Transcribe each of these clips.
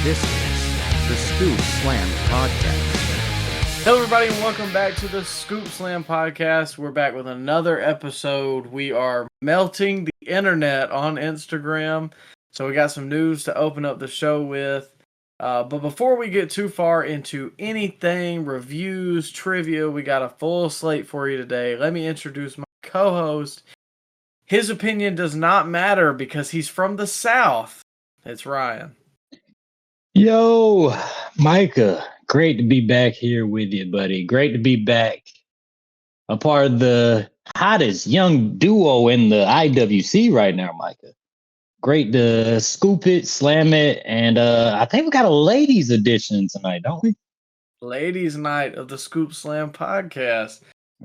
This is the Scoop Slam Podcast. Hello, everybody, and welcome back to the Scoop Slam Podcast. We're back with another episode. We are melting the internet on Instagram, so we got some news to open up the show with. But before we get too far into anything, reviews, trivia, we got a full slate for you today. Let me introduce my co-host. His opinion does not matter because he's from the South. It's Ryan. Yo, Micah, great to be back here with you, buddy. Great to be back. A part of the hottest young duo in the IWC right now, Micah. Great to scoop it, slam it, and I think we got a ladies edition tonight, don't we? Ladies' night of the Scoop Slam Podcast.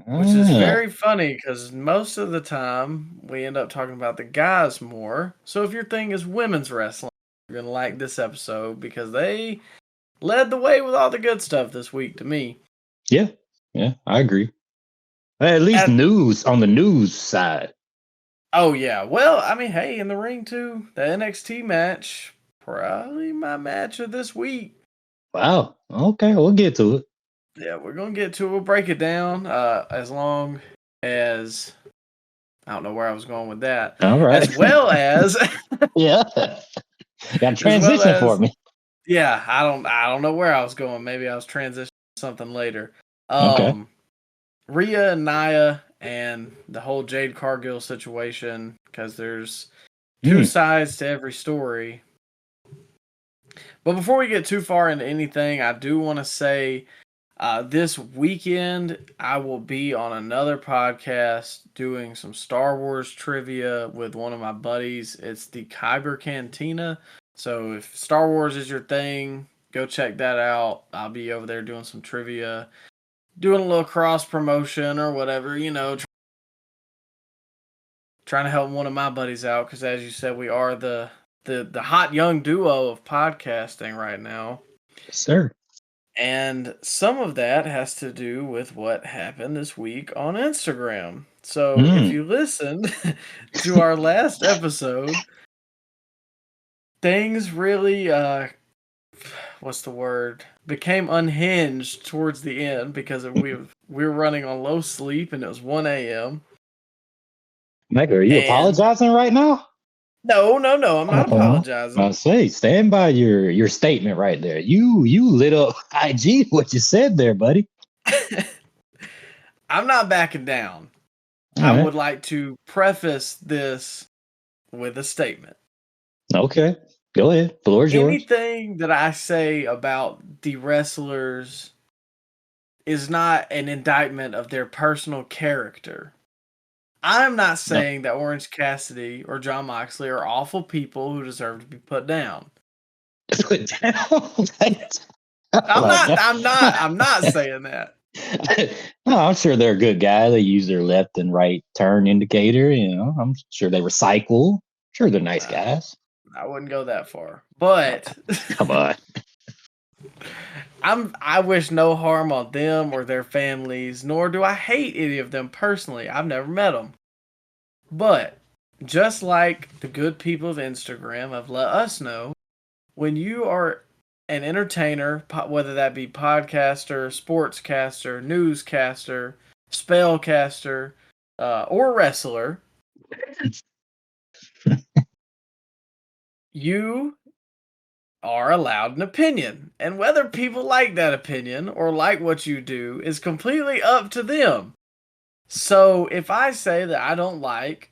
Which is very funny because most of the time we end up talking about the guys more. So if your thing is women's wrestling, you're going to like this episode because they led the way with all the good stuff this week to me. Yeah, I agree. At least news on the news side. Oh, yeah. Well, I mean, hey, in the ring too, the NXT match, probably my match of this week. Wow. Okay, we'll get to it. Yeah, we're going to get to it. We'll break it down as long as... I don't know where I was going with that. All right. As well as... Yeah. Got a transition for me. Yeah, I don't know where I was going. Maybe I was transitioning to something later. Okay. Rhea and Nia and the whole Jade Cargill situation, because there's two sides to every story. But before we get too far into anything, I do want to say this weekend I will be on another podcast doing some Star Wars trivia with one of my buddies. It's the Kyber Cantina. So if Star Wars is your thing, go check that out. I'll be over there doing some trivia, doing a little cross promotion or whatever, trying to help one of my buddies out because, as you said, we are the hot young duo of podcasting right now. Yes, sir. And some of that has to do with what happened this week on Instagram. So if you listened to our last episode, things really, became unhinged towards the end because we were running on low sleep and it was 1 a.m. Micah, are you apologizing right now? No, I'm not apologizing. I'll say, stand by your statement right there. You lit up IG what you said there, buddy. I'm not backing down. All I right. would like to preface this with a statement. Okay, go ahead. Floor is yours. Anything that I say about the wrestlers is not an indictment of their personal character. I'm not saying that Orange Cassidy or Jon Moxley are awful people who deserve to be put down. Put down. I'm not saying that. No, I'm sure they're a good guy. They use their left and right turn indicator. I'm sure they recycle. Sure, they're nice guys. I wouldn't go that far, but Come on. I wish no harm on them or their families, nor do I hate any of them personally. I've never met them. But just like the good people of Instagram have let us know, when you are an entertainer, whether that be podcaster, sportscaster, newscaster, spellcaster, or wrestler, you are allowed an opinion. And whether people like that opinion or like what you do is completely up to them. So if I say that I don't like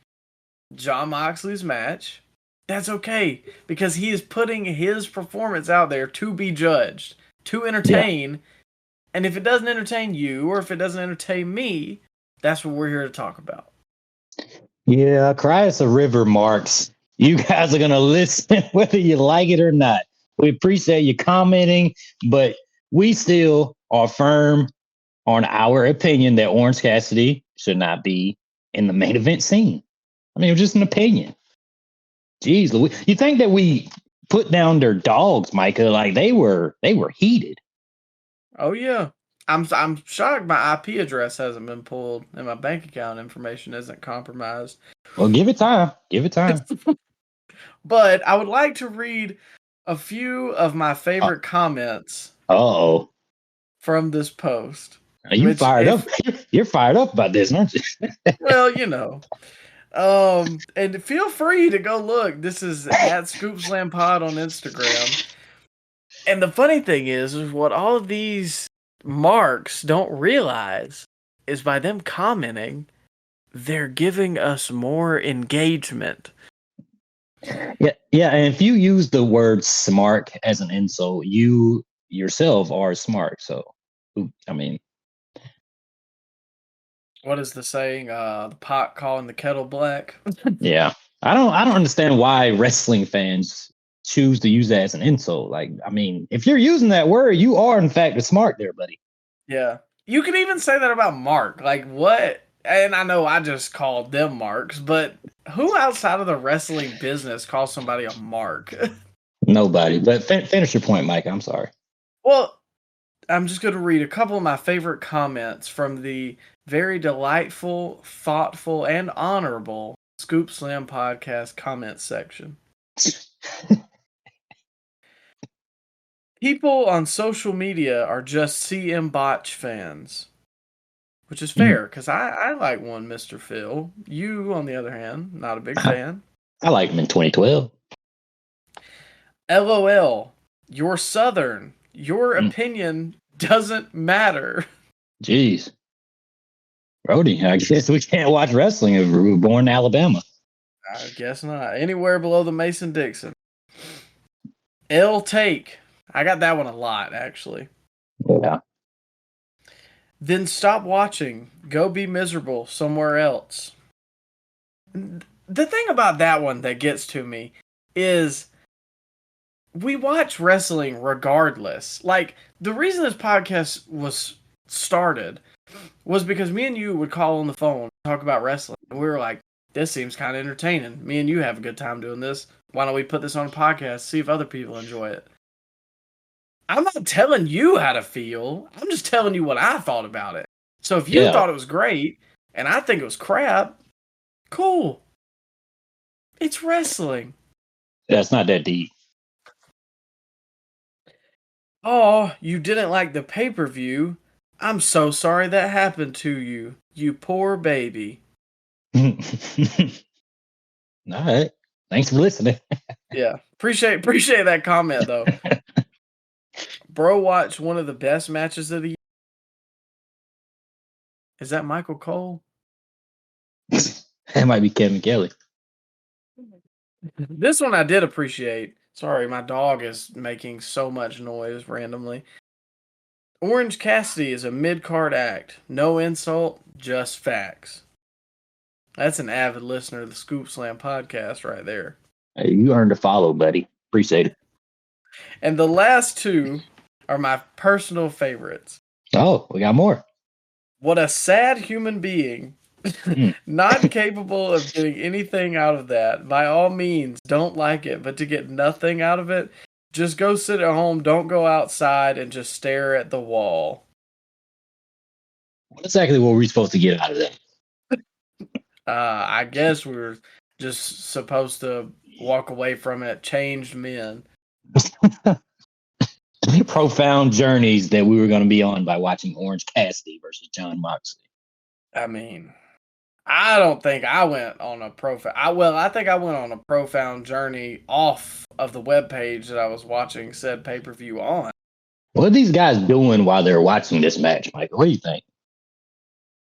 Jon Moxley's match, that's okay. Because he is putting his performance out there to be judged, to entertain. Yeah. And if it doesn't entertain you or if it doesn't entertain me, that's what we're here to talk about. Yeah, cry us a river, Marks. You guys are going to listen whether you like it or not. We appreciate you commenting, but we still are firm on our opinion that Orange Cassidy should not be in the main event scene. I mean, it was just an opinion. Jeez, you think that we put down their dogs, Micah? Like they were heated. Oh yeah, I'm shocked my IP address hasn't been pulled and my bank account information isn't compromised. Well, give it time. Give it time. But I would like to read a few of my favorite comments Uh-oh. from this post. Are you fired up? You're fired up about this, aren't you? Well, you know. And feel free to go look. This is at Scoop Slam Pod on Instagram. And the funny thing is what all of these marks don't realize is by them commenting, they're giving us more engagement. Yeah, and if you use the word smart as an insult, you yourself are smart. So, I mean, what is the saying? The pot calling the kettle black. yeah, I don't understand why wrestling fans choose to use that as an insult. Like, I mean, if you're using that word, you are in fact a smart there, buddy. Yeah, you could even say that about Mark. Like what? And I know I just called them marks, but who outside of the wrestling business calls somebody a mark? Nobody. But finish your point, Mike. I'm sorry. Well, I'm just going to read a couple of my favorite comments from the very delightful, thoughtful, and honorable Scoop Slam Podcast comment section. People on social media are just CM Botch fans, which is fair because I like one Mr. Phil. You, on the other hand, not a big fan. I like him in 2012. LOL, you're Southern. Your opinion doesn't matter. Jeez. Brody, I guess we can't watch wrestling if we were born in Alabama. I guess not. Anywhere below the Mason-Dixon. L Take. I got that one a lot, actually. Yeah. Then stop watching. Go be miserable somewhere else. The thing about that one that gets to me is we watch wrestling regardless. Like, the reason this podcast was started was because me and you would call on the phone and talk about wrestling. And we were like, this seems kind of entertaining. Me and you have a good time doing this. Why don't we put this on a podcast, see if other people enjoy it? I'm not telling you how to feel. I'm just telling you what I thought about it. So if you thought it was great and I think it was crap, cool. It's wrestling. Yeah, it's not that deep. Oh, you didn't like the pay-per-view? I'm so sorry that happened to you. You poor baby. All right. Thanks for listening. Yeah. Appreciate that comment, though. Bro watched one of the best matches of the year. Is that Michael Cole? That might be Kevin Kelly. This one I did appreciate. Sorry, my dog is making so much noise randomly. Orange Cassidy is a mid-card act. No insult, just facts. That's an avid listener of the Scoop Slam podcast right there. Hey, you earned a follow, buddy. Appreciate it. And the last two are my personal favorites. Oh, we got more. What a sad human being. Not capable of getting anything out of that. By all means, don't like it, but to get nothing out of it, just go sit at home, don't go outside, and just stare at the wall. What exactly were we supposed to get out of that? I guess we were just supposed to walk away from it, changed men. Profound journeys that we were going to be on by watching Orange Cassidy versus John Moxley. I mean, I don't think I went on a profound... I think I went on a profound journey off of the webpage that I was watching said pay-per-view on. What are these guys doing while they're watching this match, Michael? What do you think?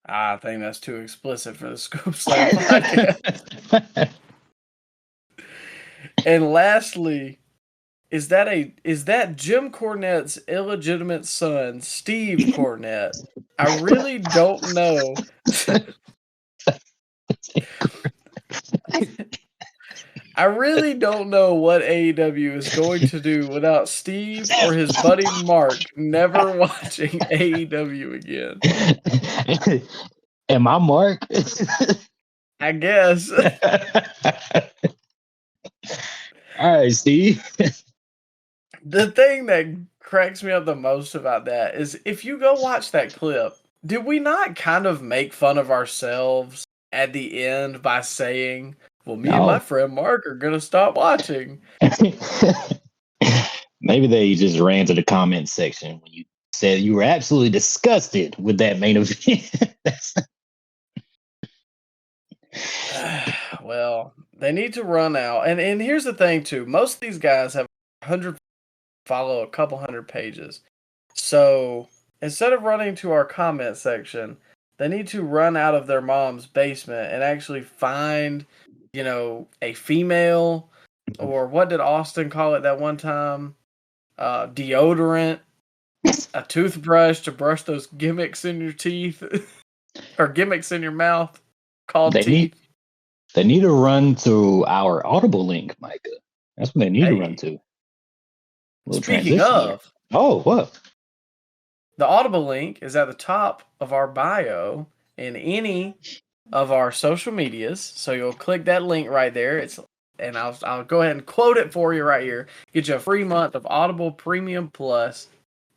I think that's too explicit for the Scoop Slam podcast. And lastly, is that Jim Cornette's illegitimate son, Steve Cornette? I really don't know. I really don't know what AEW is going to do without Steve or his buddy Mark never watching AEW again. Am I Mark? I guess. All right, Steve. The thing that cracks me up the most about that is if you go watch that clip, did we not kind of make fun of ourselves at the end by saying, well, me and my friend Mark are going to stop watching? Maybe they just ran to the comment section when you said you were absolutely disgusted with that main event. Well, they need to run out. And here's the thing too. Most of these guys have 100 follow a couple hundred pages. So instead of running to our comment section, they need to run out of their mom's basement and actually find, a female, or what did Austin call it that one time? Deodorant, a toothbrush to brush those gimmicks in your teeth, or gimmicks in your mouth called they teeth. need to run to our Audible link, Micah. That's what they need to run to. Speaking of, oh, what? The Audible link is at the top of our bio in any of our social medias. So you'll click that link right there. And I'll go ahead and quote it for you right here. Get you a free month of Audible Premium Plus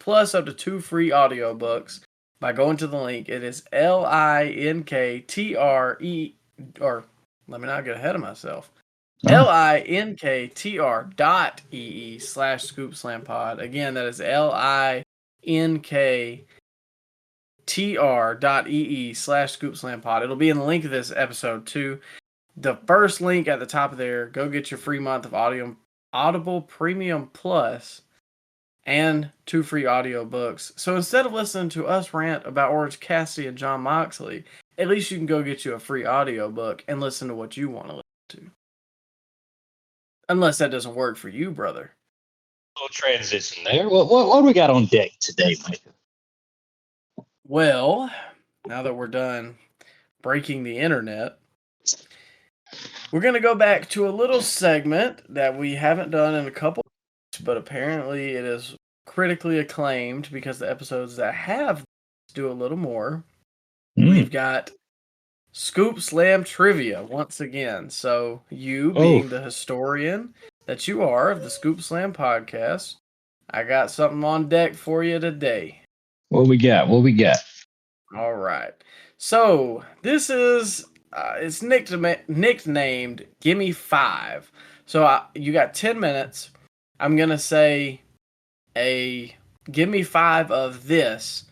up to 2 free audiobooks by going to the link. It is linktr, or let me not get ahead of myself. linktr.ee/scoopslampod. Again, that is linktr.ee/scoopslampod. It'll be in the link of this episode too. The first link at the top of there, go get your free month of Audible Premium Plus and 2 free audiobooks. So instead of listening to us rant about Orange Cassidy and John Moxley, at least you can go get you a free audiobook and listen to what you want to listen to. Unless that doesn't work for you, brother. Little transition there. What do we got on deck today, Micah? Well, now that we're done breaking the internet, we're going to go back to a little segment that we haven't done in a couple weeks, but apparently it is critically acclaimed because the episodes that have do a little more. We've got Scoop Slam Trivia once again. So you being the historian that you are of the Scoop Slam podcast, I got something on deck for you today. What we got? All right. So this is it's nicknamed Gimme 5. So you got 10 minutes. I'm gonna say give me 5 of this,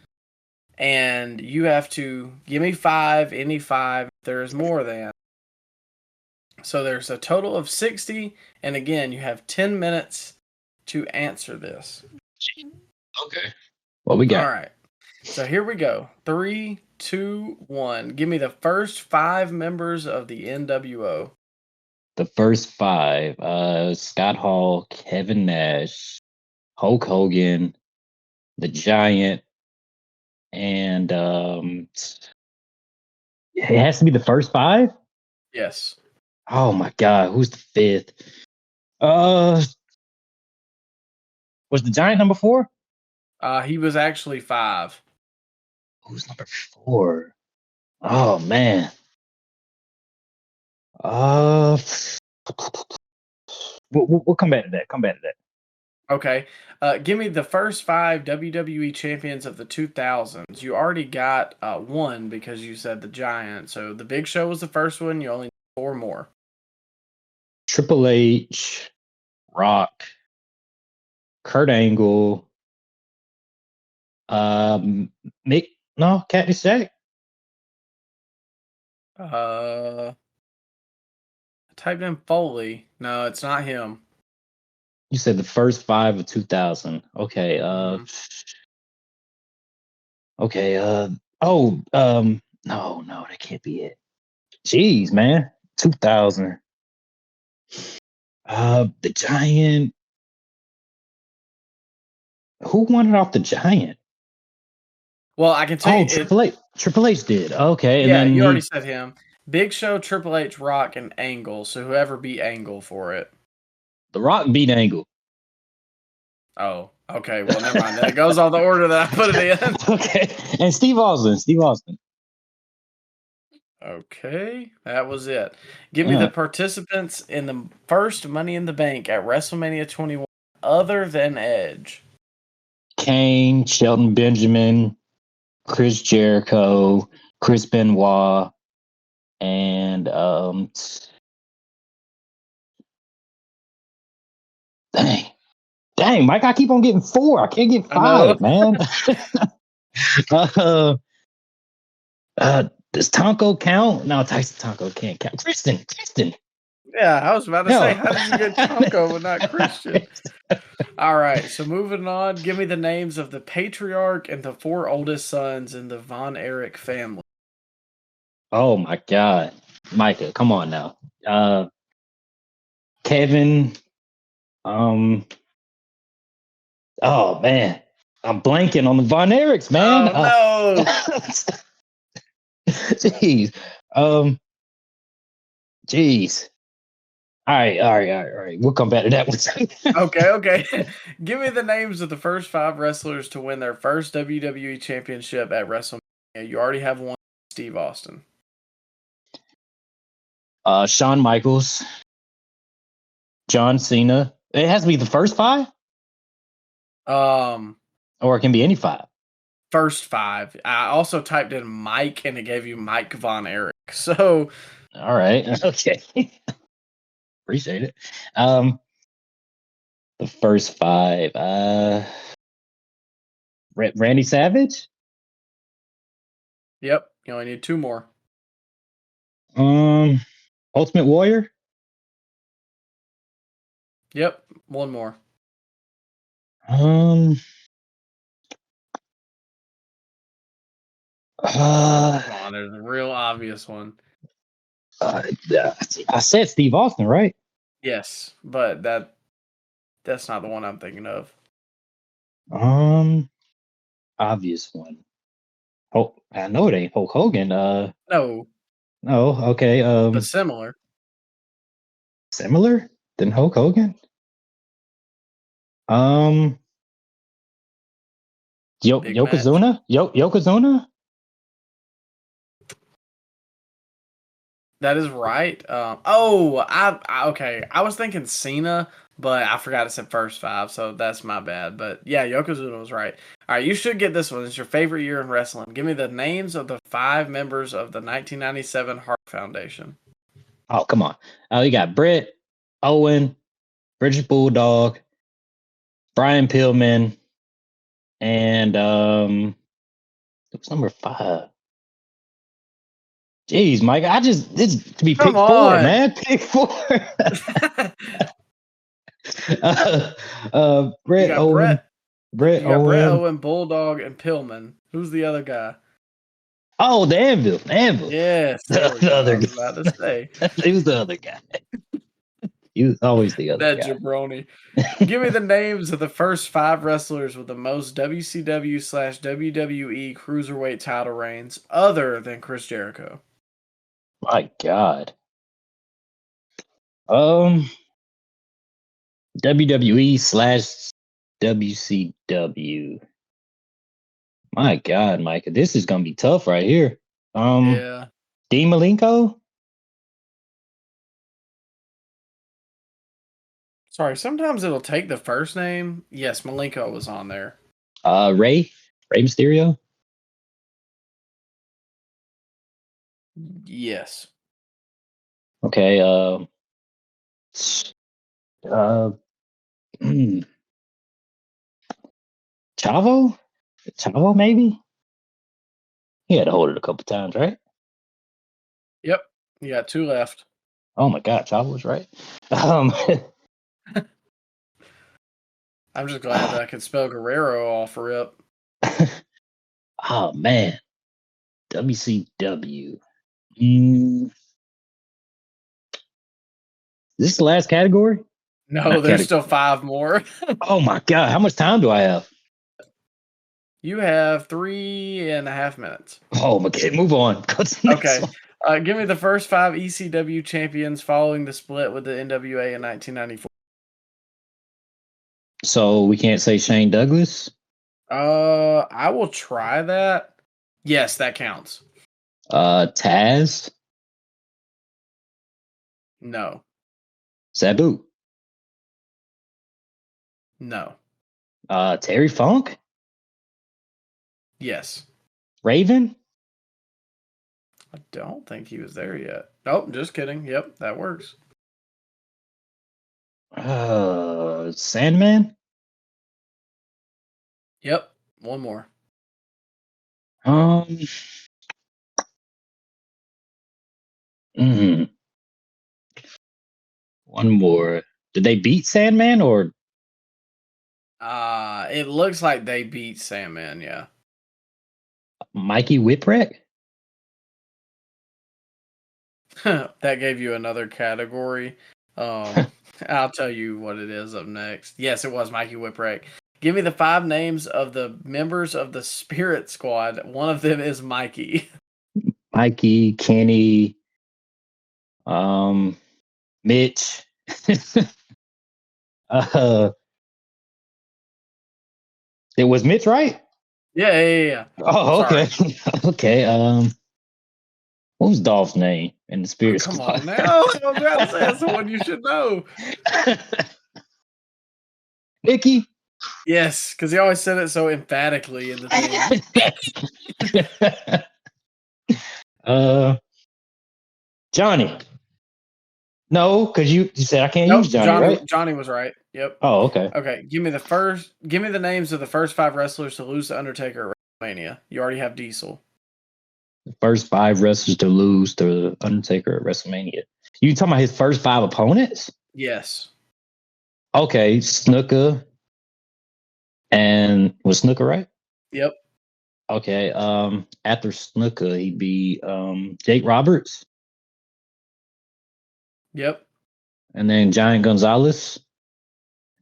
and you have to give me 5, any 5. If there's more than. So there's a total of 60, and again, you have 10 minutes to answer this. Okay. What we got? All right. So here we go. 3, 2, 1. Give me the first 5 members of the NWO. The first 5. Scott Hall, Kevin Nash, Hulk Hogan, The Giant, and it has to be the first 5? Yes. Oh my God, who's the 5th? Was the Giant number 4? He was actually 5. Who's number 4? Oh man. We'll come back to that. Okay. Give me the first 5 WWE champions of the 2000s. You already got 1 because you said the Giant. So the Big Show was the first one. You only need 4 more. Triple H, Rock, Kurt Angle, Cactus Jack. I typed in Foley. No, it's not him. You said the first 5 of 2000. Okay. Okay. No, that can't be it. Jeez, man. 2000. The Giant. Who won it off the Giant? Well, I can tell you. Triple H. Triple H did. Okay. Yeah, and then you already said him. Big Show, Triple H, Rock, and Angle. So whoever beat Angle for it. The Rock beat Angle. Oh, okay. Well, never mind. That goes off the order that I put it in. Okay. And Steve Austin. Okay, that was it. Give me the participants in the first Money in the Bank at WrestleMania 21 other than Edge. Kane, Shelton Benjamin, Chris Jericho, Chris Benoit, and dang. Dang, Mike, I keep on getting 4. I can't get I know. 5, man. Does Tonko count? No, Tyson Tonko can't count. Kristen. Yeah, I was about to say, No. how did you get Tonko but not Christian? All right, so moving on, give me the names of the patriarch and the 4 oldest sons in the Von Erich family. Oh my God, Micah, come on now. Kevin. Oh man, I'm blanking on the Von Erichs, man. Oh Jeez. Jeez. All right. We'll come back to that one. no! Okay. Give me the names of the first 5 wrestlers to win their first WWE Championship at WrestleMania. You already have one, Steve Austin. Shawn Michaels, John Cena. It has to be the first 5, or it can be any 5. First 5. I also typed in Mike and it gave you Mike Von Erich. So, All right. Okay. Appreciate it. The first 5. Randy Savage. yep, you only need 2 more. Ultimate Warrior. Yep, 1 more. Um. Come on, there's a real obvious one. I said Steve Austin, right? Yes, but that's not the one I'm thinking of. Obvious one. Oh, I know it ain't Hulk Hogan. No, No, okay. but similar. Similar than Hulk Hogan. Big match. Yokozuna. Yokozuna. That is right. Okay. I was thinking Cena, but I forgot it said first 5, so that's my bad. But yeah, Yokozuna was right. All right, you should get this one. It's your favorite year in wrestling. Give me the names of the 5 members of the 1997 Hart Foundation. Oh, come on. You got Britt, Owen, British Bulldog, Brian Pillman, and what's number 5? Jeez, Mike, it's to be Come pick 4, on. man. Pick 4. Brett You got Owen. Brett Owen, Bulldog, and Pillman. Who's the other guy? Oh, the Anvil. Yes, The other I was about to say. He was the other guy. He was always the other That guy. jabroni. Give me the names of the first 5 wrestlers with the most WCW/WWE Cruiserweight title reigns other than Chris Jericho. My God. WWE/WCW. My God, Micah, this is gonna be tough right here. Yeah. Dean Malenko. Sorry, sometimes it'll take the first name. Yes, Malenko was on there. Rey Mysterio. Yes. Okay. Chavo, maybe. He had to hold it a couple times, right? Yep. You got 2 left. Oh my God, Chavo was right. I'm just glad that I could spell Guerrero off rip. Oh man, WCW. Is this the last category? No, there's still 5 more. Oh my God, how much time do I have? You have 3.5 minutes. Oh my God, move on. Okay. Give me the first 5 ECW champions following the split with the NWA in 1994. So we can't say Shane Douglas. I will try that. Yes, that counts. Taz. No. Sabu. No. Terry Funk. Yes. Raven. I don't think he was there yet. Nope, just kidding. Yep, that works. Sandman. Yep. One more. Um. mm, One more. Did they beat Sandman or It looks like they beat Sandman, yeah. Mikey Whipwreck? That gave you another category. I'll tell you what it is up next. Yes, it was Mikey Whipwreck. Give me the 5 names of the members of the Spirit Squad. One of them is Mikey. Mikey, Kenny, Mitch. uh, it was Mitch, right? Yeah. Oh, Sorry. okay. Okay. What was Dolph's name in the Spirit Come Squad? on now. I'm trying to say that's the one you should know. Mickey. Yes, because he always said it so emphatically in the thing. Johnny. No, because you said I can't use Johnny, right? Johnny was right. Yep. Oh, okay. Okay. Give me the names of the first 5 wrestlers to lose to Undertaker at WrestleMania. You already have Diesel. The first 5 wrestlers to lose to Undertaker at WrestleMania. You talking about his first 5 opponents? Yes. Okay, Snuka. And was Snuka right? Yep. Okay. After Snuka, he'd be Jake Roberts. Yep. And then Giant Gonzalez.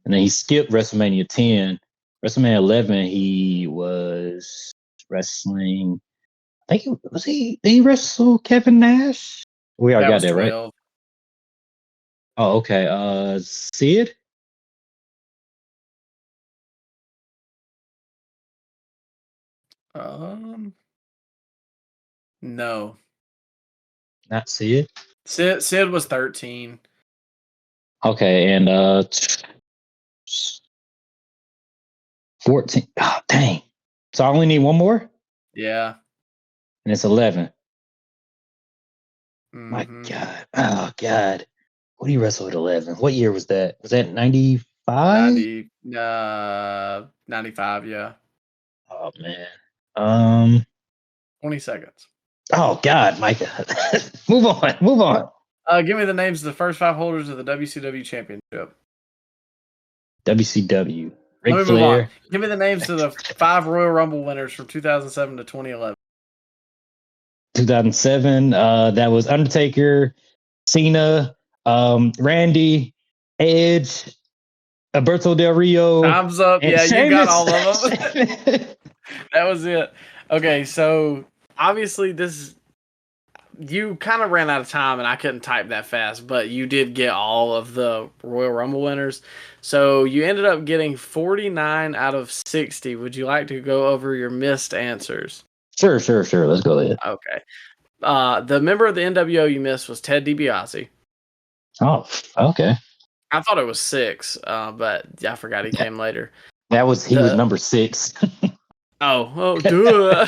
And then he skipped WrestleMania 10. WrestleMania 11, he was wrestling. I think did he wrestle Kevin Nash? We already got that, right? Oh, okay. Sid? No. Not Sid. Sid was 13. Okay, and 14. Oh, dang. So I only need one more? Yeah. And it's 11. Mm-hmm. My God. Oh, God. What do you wrestle at 11? What year was that? Was that 95? 95, yeah. Oh, man. 20 seconds. Oh, God, Micah. Move on. Give me the names of the first 5 holders of the WCW Championship. WCW. Let me Ric move on. Flair. Give me the names of the 5 Royal Rumble winners from 2007 to 2011. 2007. That was Undertaker, Cena, Randy, Edge, Alberto Del Rio. Time's up. And Yeah, Sheamus. you got all of them. That was it. Okay, so obviously you kind of ran out of time and I couldn't type that fast, but you did get all of the Royal Rumble winners. So you ended up getting 49 out of 60. Would you like to go over your missed answers? Sure. Let's go ahead. Okay. The member of the NWO you missed was Ted DiBiase. Oh, okay. I thought it was 6, but I forgot he came later. He was number 6. Oh, duh.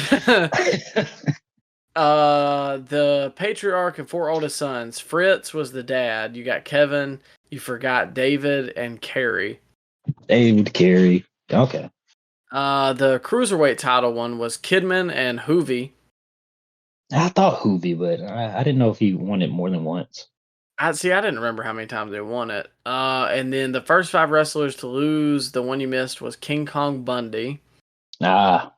The patriarch and 4 oldest sons. Fritz was the dad. You got Kevin. You forgot David and Kerry. David Carey. Okay. The cruiserweight title one was Kidman and Hoovy. I thought Hoovy, but I didn't know if he won it more than once. I didn't remember how many times they won it. And then the first 5 wrestlers to lose, the one you missed was King Kong Bundy. Ah.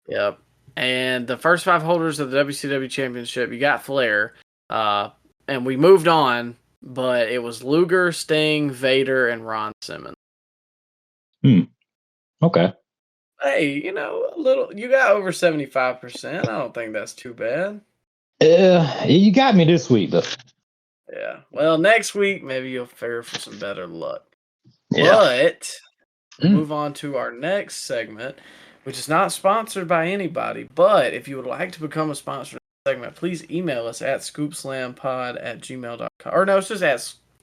Yep. And the first 5 holders of the WCW Championship, you got Flair. And we moved on, but it was Luger, Sting, Vader, and Ron Simmons. Okay. Hey, you got over 75%. I don't think that's too bad. You got me this week, though. Yeah. Well, next week, maybe you'll fare for some better luck. Yeah. But we'll move on to our next segment, which is not sponsored by anybody. But if you would like to become a sponsor of the segment, please email us at scoopslampod@gmail.com. Or no, it's just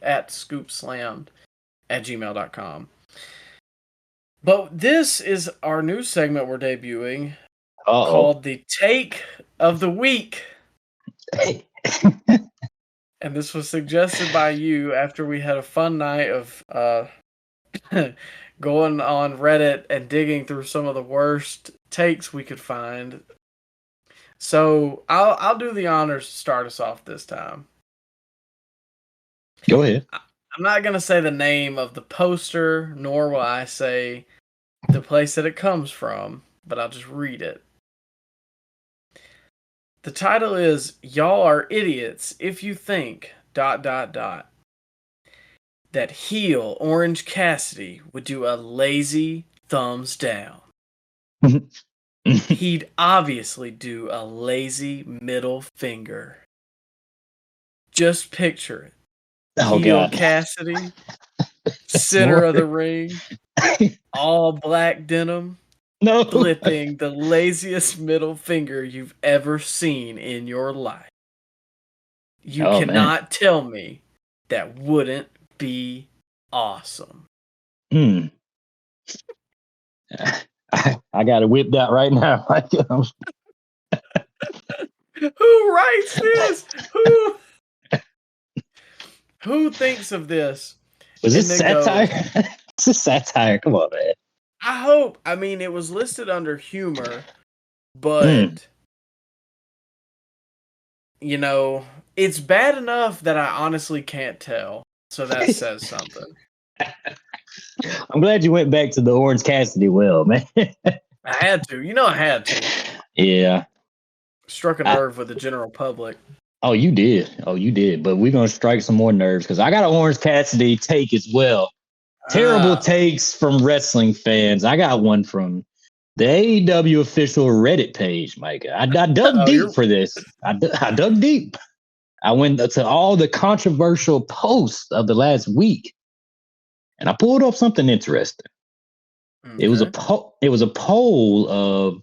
at scoopslammed@gmail.com. But this is our new segment we're debuting called the Take of the Week. And this was suggested by you after we had a fun night of going on Reddit and digging through some of the worst takes we could find. So I'll do the honors to start us off this time. Go ahead. I'm not gonna say the name of the poster, nor will I say the place that it comes from, but I'll just read it. The title is "Y'all are idiots if you think ... that heel Orange Cassidy would do a lazy thumbs down. He'd obviously do a lazy middle finger. Just picture it. Oh, Heel God. Cassidy, center of the ring, all black denim, No. flipping the laziest middle finger you've ever seen in your life. You cannot tell me that wouldn't be awesome. I got to whip that right now. Who writes this? Who thinks of this? Was this satire? This is satire. Come on, man. I hope. I mean, it was listed under humor, but you know, it's bad enough that I honestly can't tell. So that says something. I'm glad you went back to the Orange Cassidy well, man. I had to. You know, I had to. Yeah. Struck a nerve with the general public. Oh, you did. But we're going to strike some more nerves because I got an Orange Cassidy take as well. Terrible takes from wrestling fans. I got one from the AEW official Reddit page, Micah. I dug deep for this. I dug deep. I went to all the controversial posts of the last week, and I pulled up something interesting. Okay. It was a poll of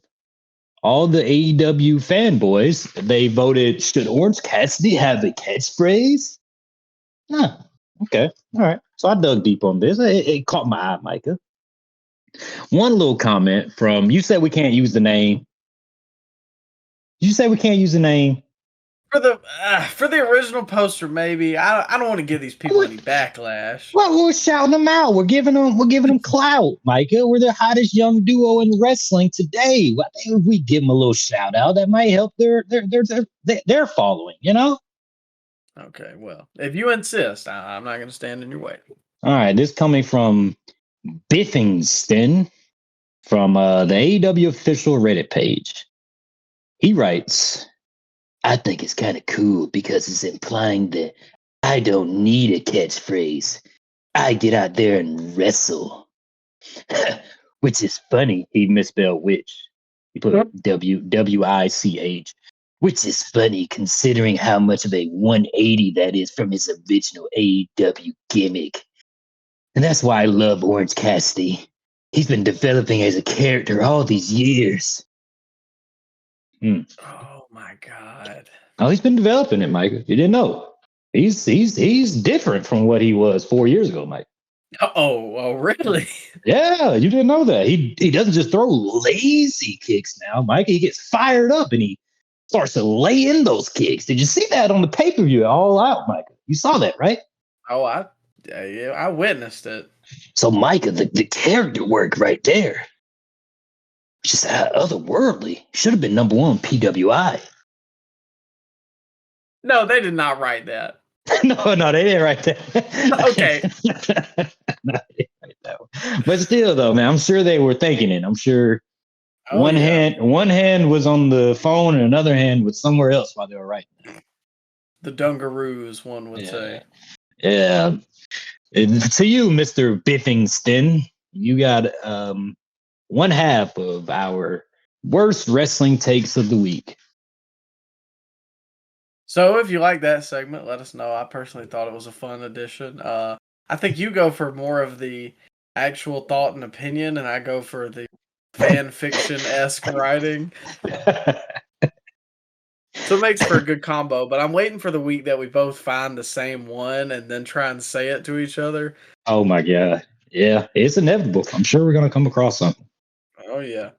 all the AEW fanboys. They voted, should Orange Cassidy have a catchphrase? Nah. Okay. All right. So I dug deep on this. It caught my eye, Micah. One little comment from, you said we can't use the name. Did you say we can't use the name? For the original poster, maybe. I don't want to give these people any backlash. Well, we're shouting them out. We're giving them clout, Micah. We're the hottest young duo in wrestling today. I think if we give them a little shout out, that might help their following. You know. Okay, well, if you insist, I'm not going to stand in your way. All right, this coming from Biffington from the AEW official Reddit page. He writes, I think it's kind of cool because it's implying that I don't need a catchphrase. I get out there and wrestle. Which is funny. He misspelled which. He put W-I-C-H. Which is funny considering how much of a 180 that is from his original AEW gimmick. And that's why I love Orange Cassidy. He's been developing as a character all these years. Oh my God. Oh, he's been developing it, Mike. You didn't know. He's different from what he was 4 years ago, Mike. Oh, really? Yeah, you didn't know that. He doesn't just throw lazy kicks now, Mike. He gets fired up and he starts to lay in those kicks. Did you see that on the pay-per-view All Out, Mike? You saw that, right? Oh, I witnessed it. So, Micah, the character work right there, just otherworldly. Should have been number one PWI. No, they did not write that. no, they didn't write that. Okay. No, they didn't write that one. But still, though, man, I'm sure they were thinking it. I'm sure one hand was on the phone and another hand was somewhere else while they were writing. The Dungaroos, one would say. Yeah. To you, Mr. Biffington, you got one half of our worst wrestling takes of the week. So if you like that segment, let us know. I personally thought it was a fun addition. I think you go for more of the actual thought and opinion, and I go for the fan fiction-esque writing. So it makes for a good combo, but I'm waiting for the week that we both find the same one and then try and say it to each other. Oh my God. Yeah, it's inevitable. I'm sure we're going to come across something. Oh yeah.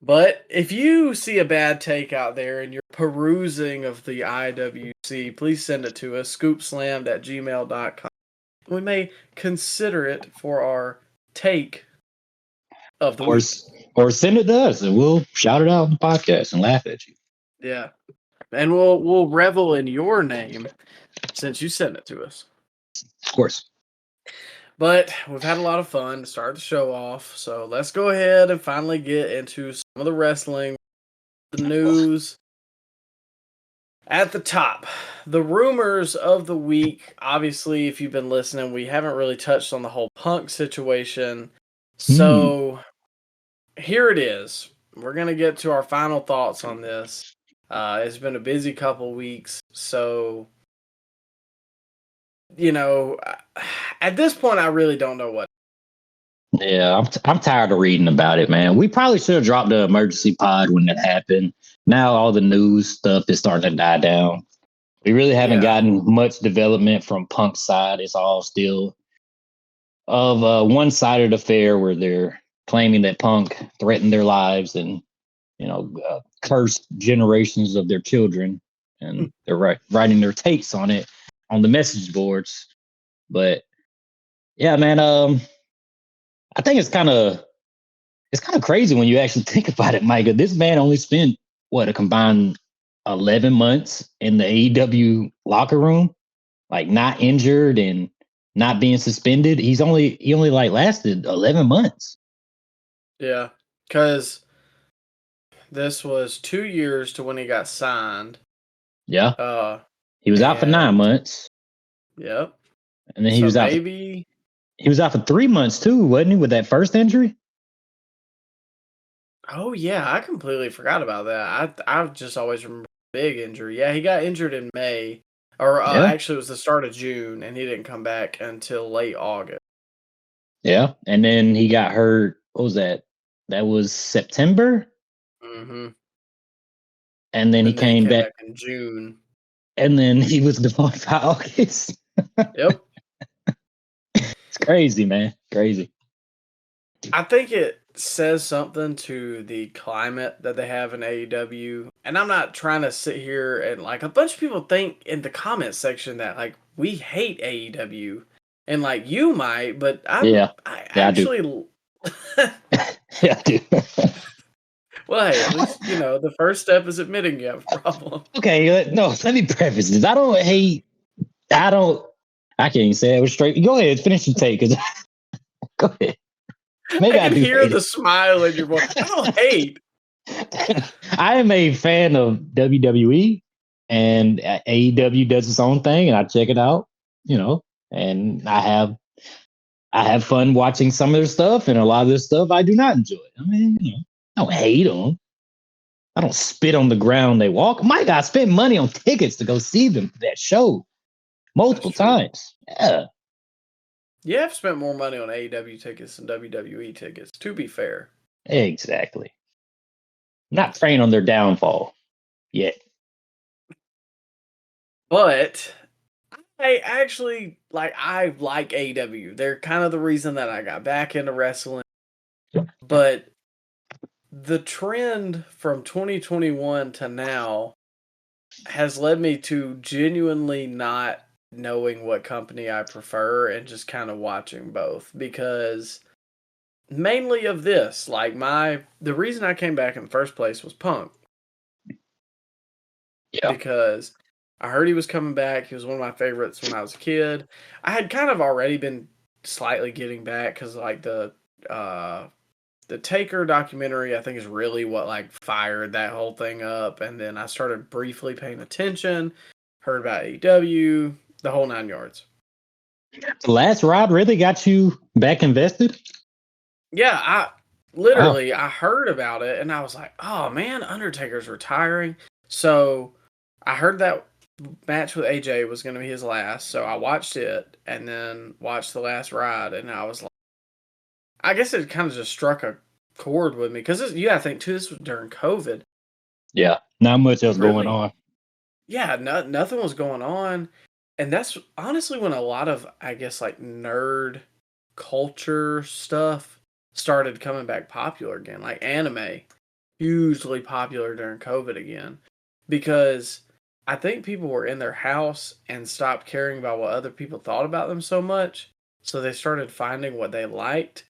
But if you see a bad take out there and you're perusing of the IWC, please send it to us, scoopslammed@gmail.com. We may consider it for our take of the Or, week. or send it to us and we'll shout it out on the podcast and laugh at you. Yeah. And we'll revel in your name since you sent it to us. Of course. But we've had a lot of fun to start the show off. So let's go ahead and finally get into some of the wrestling, the news. At the top, the rumors of the week. Obviously, if you've been listening, we haven't really touched on the whole Punk situation. So here it is. We're going to get to our final thoughts on this. It's been a busy couple weeks. So, at this point, I really don't know what. Yeah, I'm tired of reading about it, man. We probably should have dropped the emergency pod when it happened. Now all the news stuff is starting to die down. We really haven't gotten much development from Punk's side. It's all still of a one-sided affair where they're claiming that Punk threatened their lives and cursed generations of their children, and they're writing their takes on it on the message boards. But yeah, man, I think it's kind of crazy when you actually think about it, Micah. This man only spent a combined 11 months in the AEW locker room, like not injured and not being suspended. He only like lasted 11 months. Yeah, because this was 2 years to when he got signed. Yeah. He was out for 9 months. Yep. And then he was out. He was out for 3 months too, wasn't he, with that first injury? Oh yeah, I completely forgot about that. I just always remember big injury. Yeah, he got injured in May, or actually it was the start of June, and he didn't come back until late August. Yeah, and then he got hurt. What was that? That was September. Mm-hmm. And then he came back in June. And then he was gone by August. Yep. It's crazy, man. Crazy. I think it says something to the climate that they have in AEW. And I'm not trying to sit here and like a bunch of people think in the comment section that like we hate AEW. And like you might, but I actually do. Yeah, I do. Well, hey, at least, the first step is admitting you have a problem. Okay, no, let me preface this. I can't even say it was straight. Go ahead, finish your take. Go ahead. Maybe I can hear the smile in your voice. I don't hate. I am a fan of WWE, and AEW does its own thing, and I check it out, and I have fun watching some of their stuff, and a lot of their stuff I do not enjoy. I mean, I don't hate them. I don't spit on the ground they walk. My God, I spent money on tickets to go see them for that show multiple times. Yeah. You have spent more money on AEW tickets than WWE tickets, to be fair. Exactly. I'm not preying on their downfall yet. But I actually like AEW. They're kind of the reason that I got back into wrestling. But the trend from 2021 to now has led me to genuinely not knowing what company I prefer and just kind of watching both, because mainly of this, like the reason I came back in the first place was Punk. Yeah. Because I heard he was coming back. He was one of my favorites when I was a kid. I had kind of already been slightly getting back because like the Taker documentary, I think, is really what like fired that whole thing up. And then I started briefly paying attention, heard about AEW, the whole 9 yards. The last ride really got you back invested? Yeah, I heard about it and I was like, oh man, Undertaker's retiring. So I heard that match with AJ was going to be his last. So I watched it and then watched the last ride. And I was like, I guess it kind of just struck a chord with me. Because you got to think, too, this was during COVID. Yeah, not much else going on. Yeah, nothing was going on. And that's honestly when a lot of, I guess, like nerd culture stuff started coming back popular again. Like anime, hugely popular during COVID again. Because I think people were in their house and stopped caring about what other people thought about them so much. So they started finding what they liked.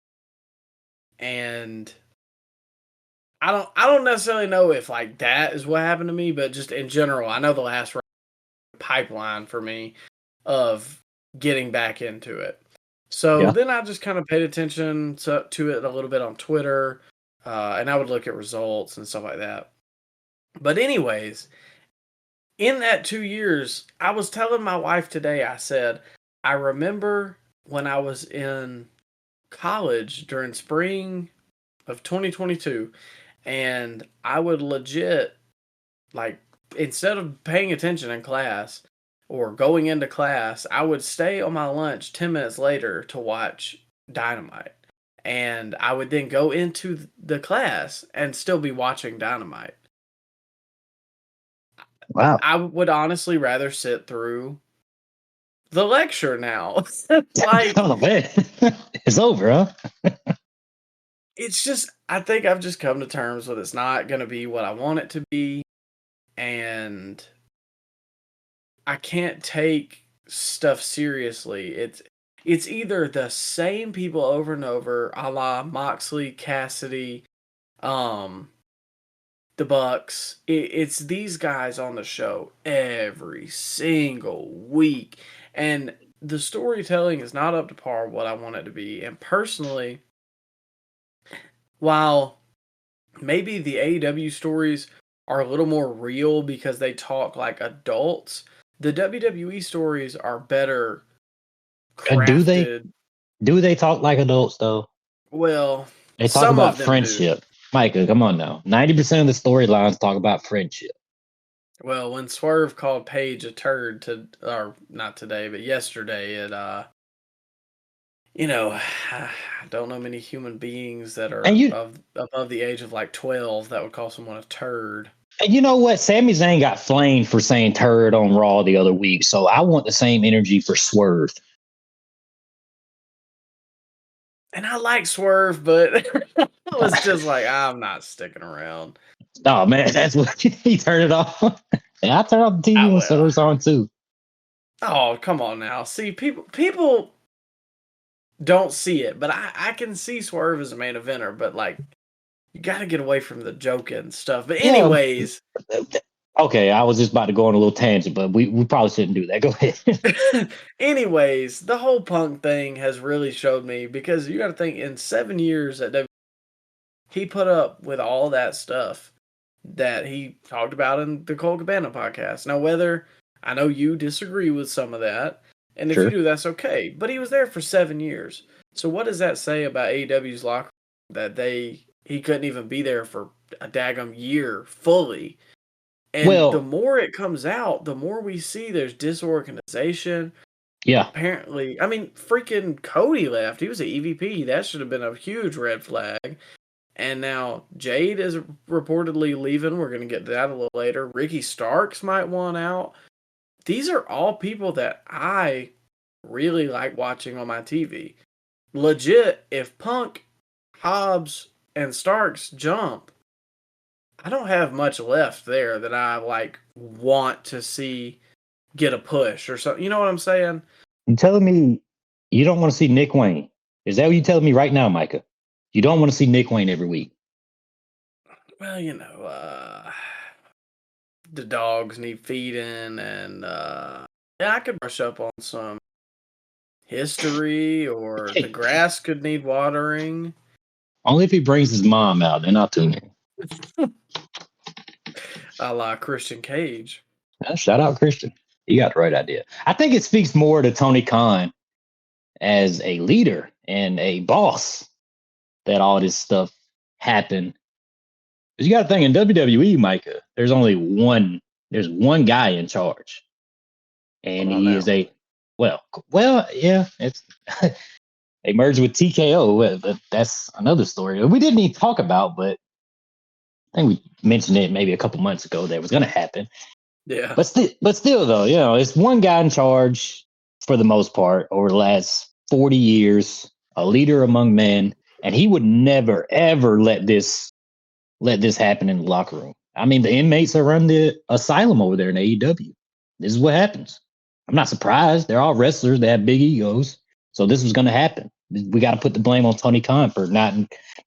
and I don't necessarily know if like that is what happened to me, but just in general, I know the last pipeline for me of getting back into it. So then I just kind of paid attention to it a little bit on Twitter, and I would look at results and stuff like that. But anyways, in that 2 years, I was telling my wife today, I said, I remember when I was in college during spring of 2022, and I would legit, like, instead of paying attention in class or going into class, I would stay on my lunch 10 minutes later to watch Dynamite. And I would then go into the class and still be watching Dynamite. Wow. I would honestly rather sit through the lecture now. Like, oh man, it's over, huh? it's just, I think I've just come to terms with it's not going to be what I want it to be. And I can't take stuff seriously. It's either the same people over and over, a la Moxley, Cassidy, the Bucks. It's these guys on the show every single week, and the storytelling is not up to par what I want it to be. And personally, while maybe the AEW stories are a little more real because they talk like adults, the WWE stories are better crafted. Do they talk like adults though? Well, They talk some about of them friendship. do. Micah, come on now. 90% of the storylines talk about friendship. Well, when Swerve called Paige a turd or not today, but yesterday, I don't know many human beings that are above the age of like 12 that would call someone a turd. And you know what? Sami Zayn got flamed for saying turd on Raw the other week, so I want the same energy for Swerve. And I like Swerve, but I was just like, I'm not sticking around. Oh man, that's what he turned it off. Yeah, I turn off the TV when Swerve's on too. Oh, come on now. See, people don't see it, but I can see Swerve as a main eventer, but like, you got to get away from the joking and stuff. But anyways. Okay, I was just about to go on a little tangent, but we probably shouldn't do that. Go ahead. Anyways, the whole Punk thing has really showed me, because you got to think, in 7 years at WWE, he put up with all that stuff that he talked about in the Cole Cabana podcast. Now, whether I know you disagree with some of that, and if you do, that's okay. But he was there for 7 years. So what does that say about AEW's locker room, that he couldn't even be there for a daggum year fully? And the more it comes out, the more we see there's disorganization. Yeah. Apparently, I mean, freaking Cody left. He was an EVP. That should have been a huge red flag. And now Jade is reportedly leaving. We're going to get to that a little later. Ricky Starks might want out. These are all people that I really like watching on my TV. Legit, if Punk, Hobbs, and Starks jump, I don't have much left there that I like want to see get a push or something. You know what I'm saying? You telling me you don't want to see Nick Wayne? Is that what you telling me right now, Micah? You don't want to see Nick Wayne every week? Well, the dogs need feeding, and I could brush up on some history, or the grass could need watering. Only if he brings his mom out, then I'll tune in. A la Christian Cage. Shout out Christian. You got the right idea. I think it speaks more to Tony Khan as a leader and a boss that all this stuff happened. Because you got to think, in WWE, Micah, there's one guy in charge. And he is it's they merged with TKO. That's another story we didn't even talk about, but I think we mentioned it maybe a couple months ago that it was going to happen. Yeah. But still, though, it's one guy in charge for the most part over the last 40 years, a leader among men, and he would never, ever let this happen in the locker room. I mean, the inmates that run the asylum over there in AEW. This is what happens. I'm not surprised. They're all wrestlers. They have big egos. So this was going to happen. We got to put the blame on Tony Khan for not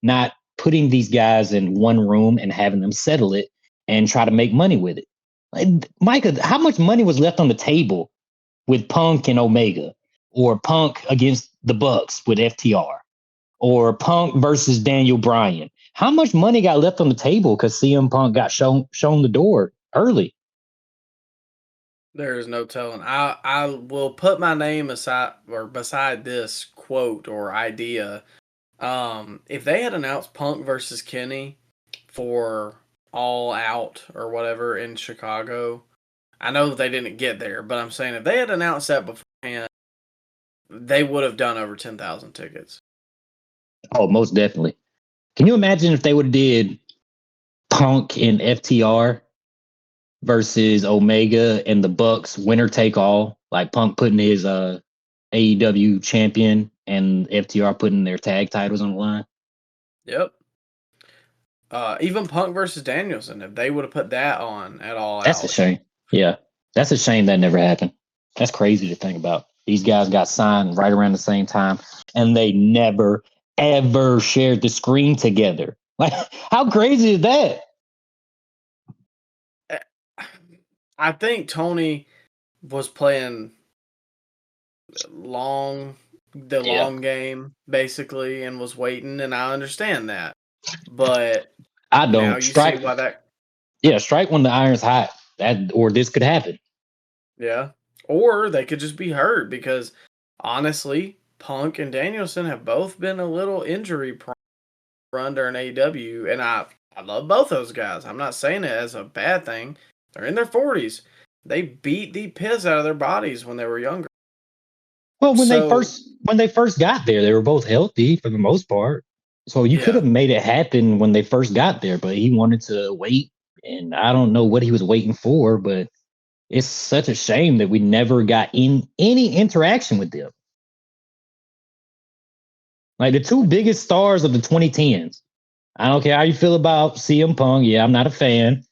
not putting these guys in one room and having them settle it and try to make money with it. Like, Micah, how much money was left on the table with Punk and Omega, or Punk against the Bucks with FTR, or Punk versus Daniel Bryan? How much money got left on the table because CM Punk got shown the door early? There is no telling. I will put my name aside or beside this quote or idea. If they had announced Punk versus Kenny for All Out or whatever in Chicago, I know they didn't get there, but I'm saying if they had announced that beforehand, they would have done over 10,000 tickets. Oh, most definitely. Can you imagine if they would have did Punk and FTR versus Omega and the Bucks, winner take all, like Punk putting his AEW champion and FTR putting their tag titles on the line? Yep. Even Punk versus Danielson, if they would have put that on at All That's Out. a shame. Yeah. That's a shame that never happened. That's crazy to think about. These guys got signed right around the same time and they never, ever shared the screen together. Like, how crazy is that? I think Tony was playing long game basically and was waiting, and I understand that. But I now don't. you Strike. see why that. Yeah, strike when the iron's hot. That, or this could happen. Yeah. Or they could just be hurt because honestly, Punk and Danielson have both been a little injury prone during AEW, and I love both those guys. I'm not saying it as a bad thing. They're in their 40s. They beat the piss out of their bodies when they were younger. Well, when they first got there, they were both healthy for the most part. So you could have made it happen when they first got there, but he wanted to wait, and I don't know what he was waiting for, but it's such a shame that we never got in any interaction with them. Like the two biggest stars of the 2010s. I don't care how you feel about CM Punk. Yeah, I'm not a fan.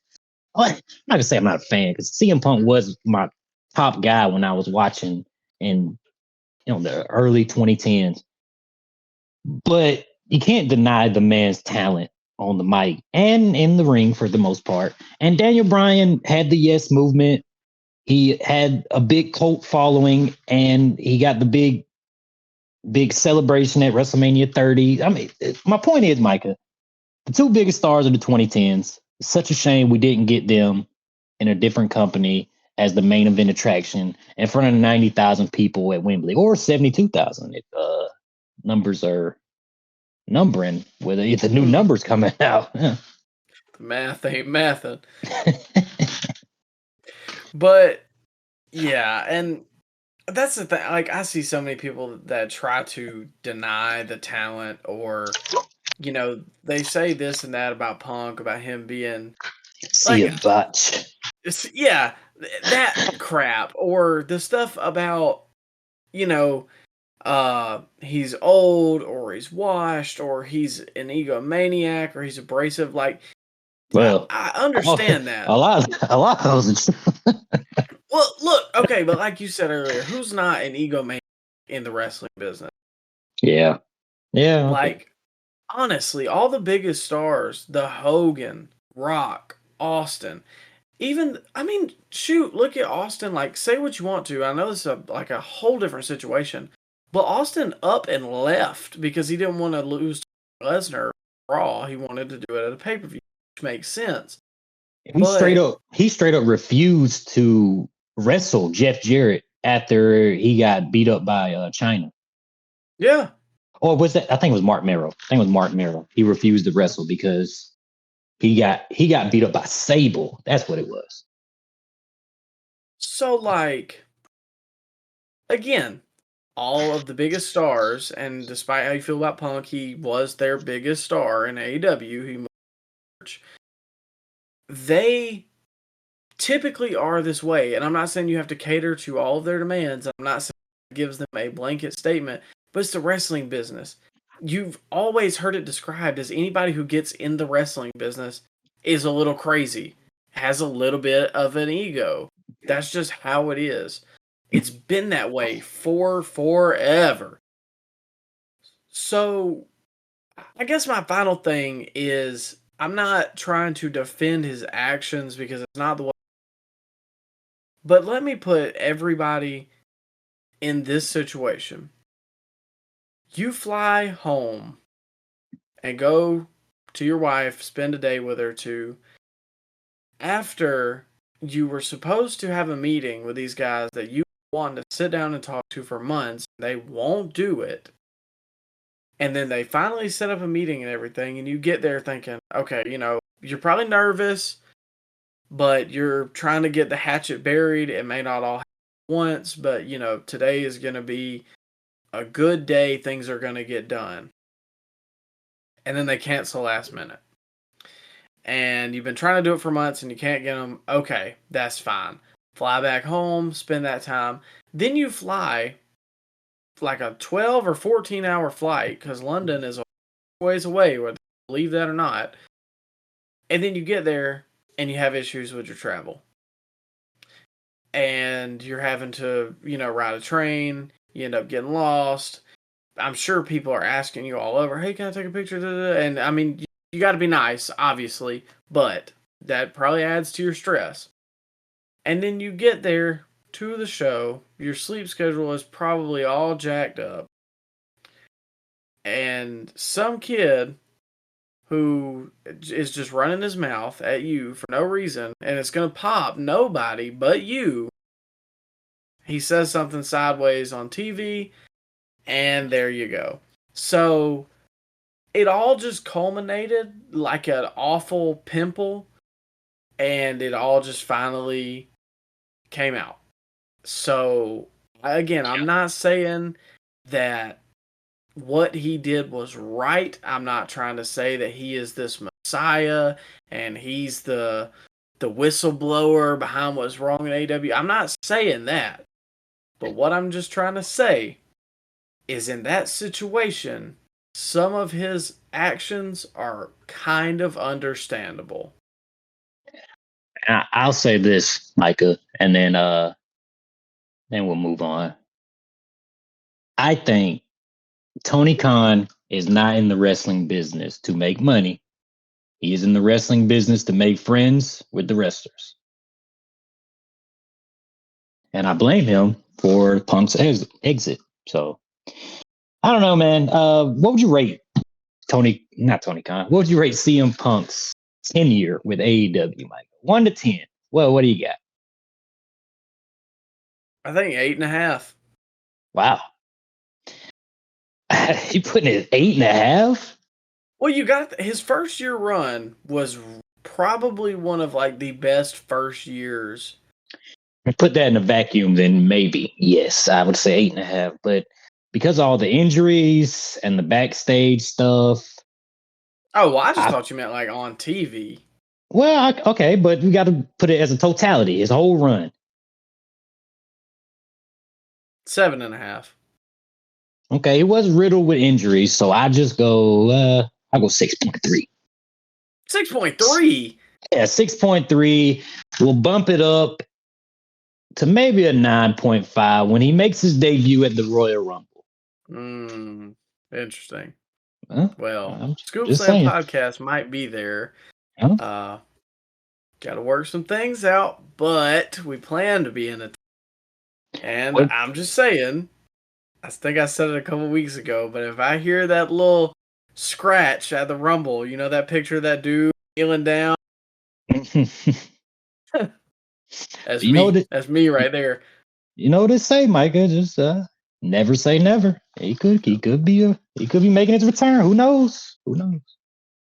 I'm not gonna say I'm not a fan because CM Punk was my top guy when I was watching in the early 2010s. But you can't deny the man's talent on the mic and in the ring for the most part. And Daniel Bryan had the Yes movement. He had a big cult following, and he got the big celebration at WrestleMania 30. I mean, my point is, Micah, the two biggest stars of the 2010s. It's such a shame we didn't get them in a different company as the main event attraction in front of 90,000 people at Wembley, or 72,000 if numbers are numbering, whether if the new numbers coming out. The math ain't mathing. But yeah, and that's the thing. Like, I see so many people that try to deny the talent, or they say this and that about Punk, about him being See a botch. Yeah, that crap, or the stuff about he's old, or he's washed, or he's an egomaniac, or he's abrasive. Like, well, I understand that. A lot of those. Well, look, okay, but like you said earlier, who's not an egomaniac in the wrestling business? Yeah. Okay. Like, honestly, all the biggest stars, the Hogan, Rock, Austin, even, I mean, shoot, look at Austin. Like, say what you want to. I know this is like a whole different situation, but Austin up and left because he didn't want to lose to Lesnar Raw. He wanted to do it at a pay-per-view, which makes sense. He straight up refused to wrestle Jeff Jarrett after he got beat up by China. Yeah. Or was that? I think it was Mark Merrill. He refused to wrestle because he got beat up by Sable. That's what it was. So, like, again, all of the biggest stars, and despite how you feel about Punk, he was their biggest star in AEW. They typically are this way, and I'm not saying you have to cater to all of their demands. I'm not saying it gives them a blanket statement, but it's the wrestling business. You've always heard it described as anybody who gets in the wrestling business is a little crazy, has a little bit of an ego. That's just how it is. It's been that way for forever. So I guess my final thing is I'm not trying to defend his actions because it's not the way. But let me put everybody in this situation. You fly home and go to your wife, spend a day with her too. After you were supposed to have a meeting with these guys that you want to sit down and talk to for months, they won't do it. And then they finally set up a meeting and everything, and you get there thinking, okay, you're probably nervous, but you're trying to get the hatchet buried. It may not all happen once, but today is going to be a good day. Things are going to get done. And then they cancel last minute. And you've been trying to do it for months and you can't get them. Okay, that's fine. Fly back home, spend that time. Then you fly like a 12 or 14-hour flight because London is a ways away, whether you believe that or not. And then you get there and you have issues with your travel. And you're having to, ride a train. You end up getting lost. I'm sure people are asking you all over, hey, can I take a picture? And I mean, you got to be nice, obviously, but that probably adds to your stress. And then you get there to the show. Your sleep schedule is probably all jacked up. And some kid who is just running his mouth at you for no reason, and it's going to pop nobody but you. He says something sideways on TV, and there you go. So it all just culminated like an awful pimple, and it all just finally came out. So, again, I'm not saying that what he did was right. I'm not trying to say that he is this messiah and he's the whistleblower behind what's wrong in AEW. I'm not saying that. But what I'm just trying to say is in that situation, some of his actions are kind of understandable. I'll say this, Micah, and then we'll move on. I think Tony Khan is not in the wrestling business to make money. He is in the wrestling business to make friends with the wrestlers. And I blame him for Punk's exit. So, I don't know, man. What would you rate not Tony Khan, what would you rate CM Punk's tenure with AEW, Mike? 1 to 10. Well, what do you got? I think 8.5. Wow. You putting it 8.5? Well, you got his first year run was probably one of like the best first years. Put that in a vacuum, then maybe yes, I would say 8.5. But because of all the injuries and the backstage stuff. Oh, well, I just thought you meant like on TV. Well, okay, but we got to put it as a totality, his whole run. 7.5. Okay, it was riddled with injuries, so I just go. I go 6.3. 6.3. Yeah, 6.3. We'll bump it up to maybe a 9.5 when he makes his debut at the Royal Rumble. Interesting. Huh? Well, Scoop Slam Podcast might be there. Huh? Got to work some things out, but we plan to be in it. And I'm just saying, I think I said it a couple weeks ago, but if I hear that little scratch at the Rumble, that picture of that dude kneeling down? That's me. That's me right there. You know what they say, Micah? Just never say never. He could be making his return. Who knows?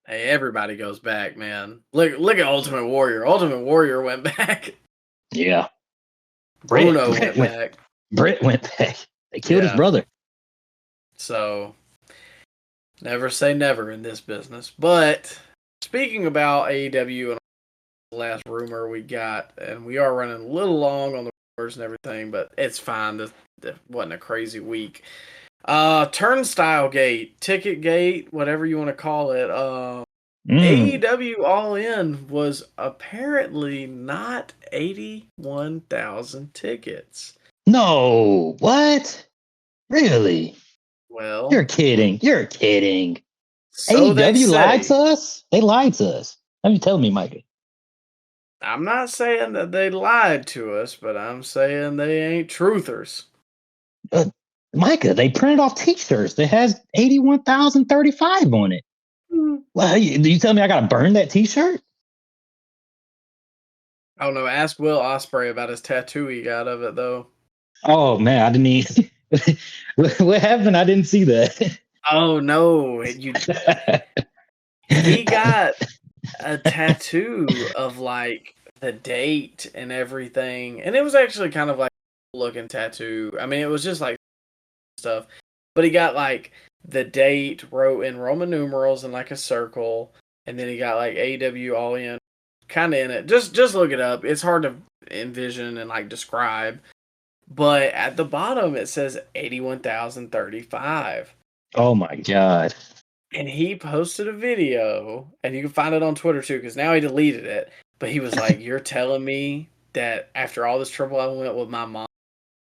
Hey, everybody goes back, man. Look at Ultimate Warrior. Ultimate Warrior went back. Yeah. Bruno went back. Britt went back. They killed his brother. So, never say never in this business. But speaking about AEW and the last rumor we got, and we are running a little long on the rumors and everything, but it's fine. This wasn't a crazy week. Turnstile Gate, Ticket Gate, whatever you want to call it. AEW All In was apparently not 81,000 tickets. No, what? Really? Well, You're kidding. So they AEW lied to say. us? They lied to us. Let me tell me, Micah. I'm not saying that they lied to us, but I'm saying they ain't truthers. Micah, they printed off T-shirts that has 81,035 on it. Well, do you tell me I gotta burn that T-shirt? I don't know. Ask Will Ospreay about his tattoo he got of it, though. Oh man, I didn't even. What happened? I didn't see that. Oh no, he got a tattoo of like the date and everything, and it was actually kind of like a looking tattoo. I mean, it was just like stuff, but he got like the date wrote in Roman numerals and like a circle, and then he got like AEW All In kind of in it. Just look it up. It's hard to envision and like describe. But at the bottom it says 81,035. Oh my god. And he posted a video, and you can find it on Twitter too, because now he deleted it. But he was like, "You're telling me that after all this trouble I went with my mom,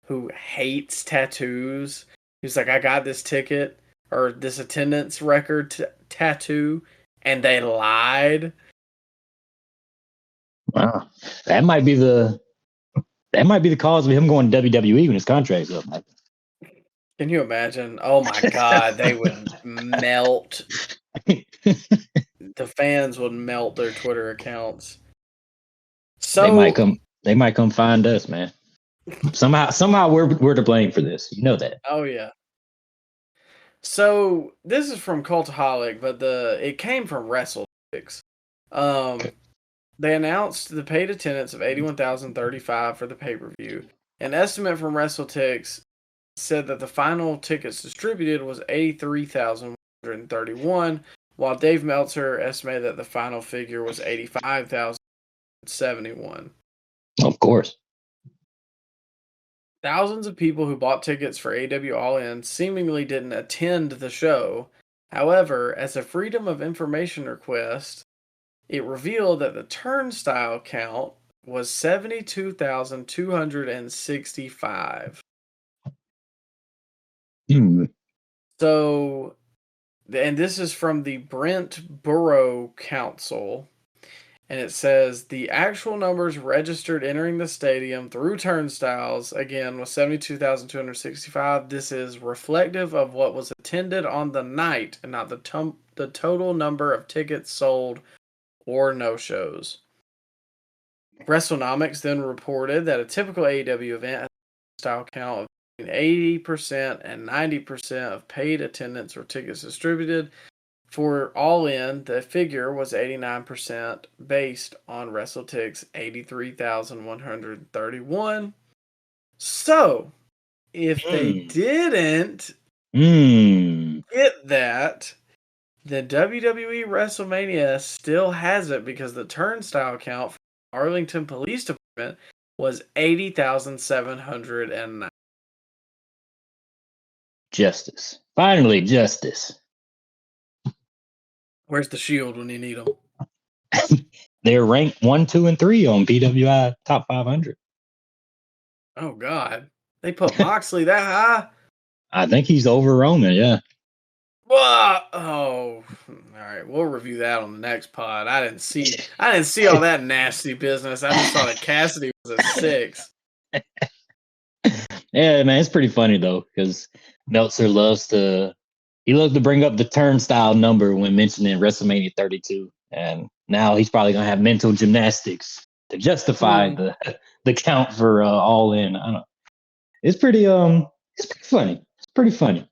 who hates tattoos, he's like, I got this ticket or this attendance record tattoo, and they lied." Wow. That might be the cause of him going to WWE when his contract's up. Can you imagine? Oh my God, they would melt. The fans would melt their Twitter accounts. So they might come find us, man. Somehow we're to blame for this. You know that. Oh yeah. So this is from Cultaholic, but it came from WrestleTix. They announced the paid attendance of 81,035 for the pay-per-view. An estimate from WrestleTix said that the final tickets distributed was 83,131, while Dave Meltzer estimated that the final figure was 85,071. Of course. Thousands of people who bought tickets for AEW All In seemingly didn't attend the show. However, as a Freedom of Information request, it revealed that the turnstile count was 72,265. So, and this is from the Brent Borough Council, and it says the actual numbers registered entering the stadium through turnstiles, again, was 72,265. This is reflective of what was attended on the night and not the total number of tickets sold or no-shows. WrestleNomics then reported that a typical AEW event has a style count of between 80% and 90% of paid attendance or tickets distributed. For All In, the figure was 89% based on WrestleTix 83,131. So, if they didn't get that, the WWE WrestleMania still has it because the turnstile count for the Arlington Police Department was 80,709. Justice. Finally, justice. Where's the Shield when you need them? They're ranked 1, 2, and 3 on PWI Top 500. Oh, God. They put Moxley that high? I think he's over Roman, yeah. Oh, all right. We'll review that on the next pod. I didn't see all that nasty business. I just saw that Cassidy was at 6. Yeah, man, it's pretty funny though because Meltzer loves to bring up the turnstile number when mentioning WrestleMania 32, and now he's probably gonna have mental gymnastics to justify the count for All In. I don't know. It's pretty funny. It's pretty funny.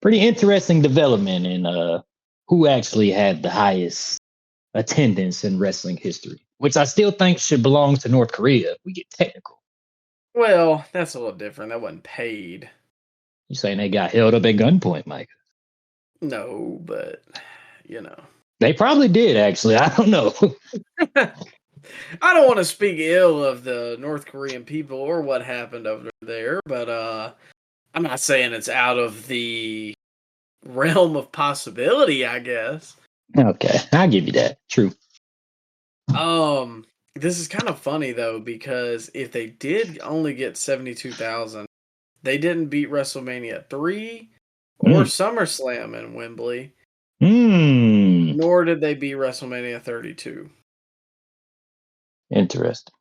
Pretty interesting development in who actually had the highest attendance in wrestling history, which I still think should belong to North Korea if we get technical. Well, that's a little different. That wasn't paid. You saying they got held up at gunpoint, Mike? No, but you know. They probably did, actually. I don't know. I don't want to speak ill of the North Korean people or what happened over there, but I'm not saying it's out of the realm of possibility, I guess. Okay, I'll give you that. True. This is kind of funny though, because if they did only get 72,000, they didn't beat WrestleMania 3 or SummerSlam in Wembley. Nor did they beat WrestleMania 32. Interesting.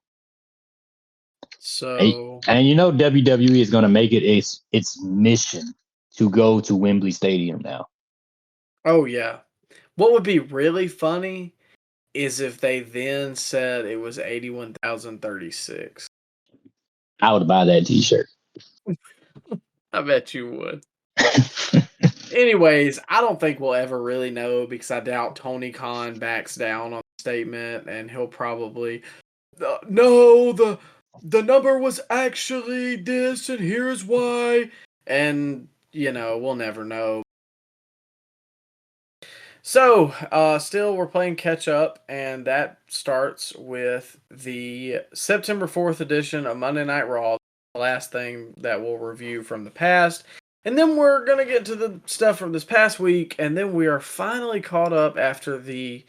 So, and you know WWE is going to make it its mission to go to Wembley Stadium now. oh yeah. What would be really funny is if they then said it was 81,036. I would buy that T-shirt. I bet you would. Anyways, I don't think we'll ever really know because I doubt Tony Khan backs down on the statement, and he'll probably no, the number was actually this, and here's why, and we'll never know. So, still, we're playing catch up, and that starts with the September 4th edition of Monday Night Raw, the last thing that we'll review from the past. And then we're going to get to the stuff from this past week, and then we are finally caught up after the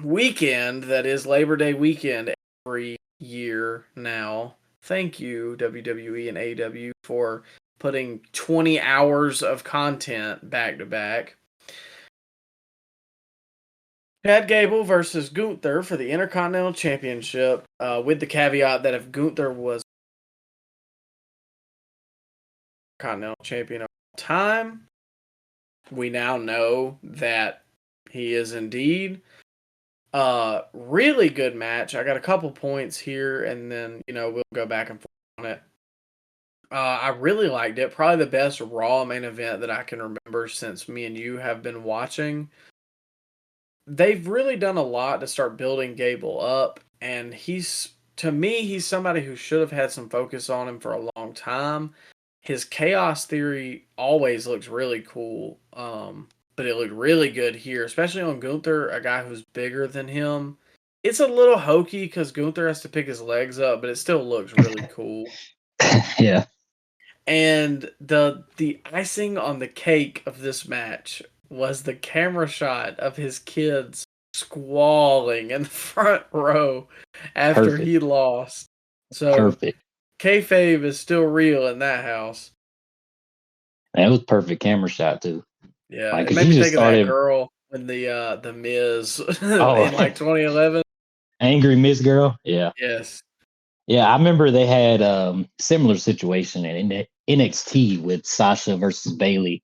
weekend that is Labor Day weekend every year now. Thank you, WWE and AEW, for putting 20 hours of content back to back. Chad Gable versus Gunther for the Intercontinental Championship, with the caveat that if Gunther was Continental Champion of all time, we now know that he is indeed. Really good match. I got a couple points here, and then we'll go back and forth on it. I really liked it. Probably the best Raw main event that I can remember since me and you have been watching. They've really done a lot to start building Gable up, and to me, he's somebody who should have had some focus on him for a long time. His chaos theory always looks really cool, but it looked really good here, especially on Gunther, a guy who's bigger than him. It's a little hokey because Gunther has to pick his legs up, but it still looks really cool. Yeah. And the icing on the cake of this match was the camera shot of his kids squalling in the front row after he lost. So perfect. Kayfabe is still real in that house. That was perfect camera shot too. Yeah, like, it made me think of that girl in the Miz in like 2011. Angry Miz girl. Yeah. Yes. Yeah, I remember they had similar situation in NXT with Sasha versus Bayley,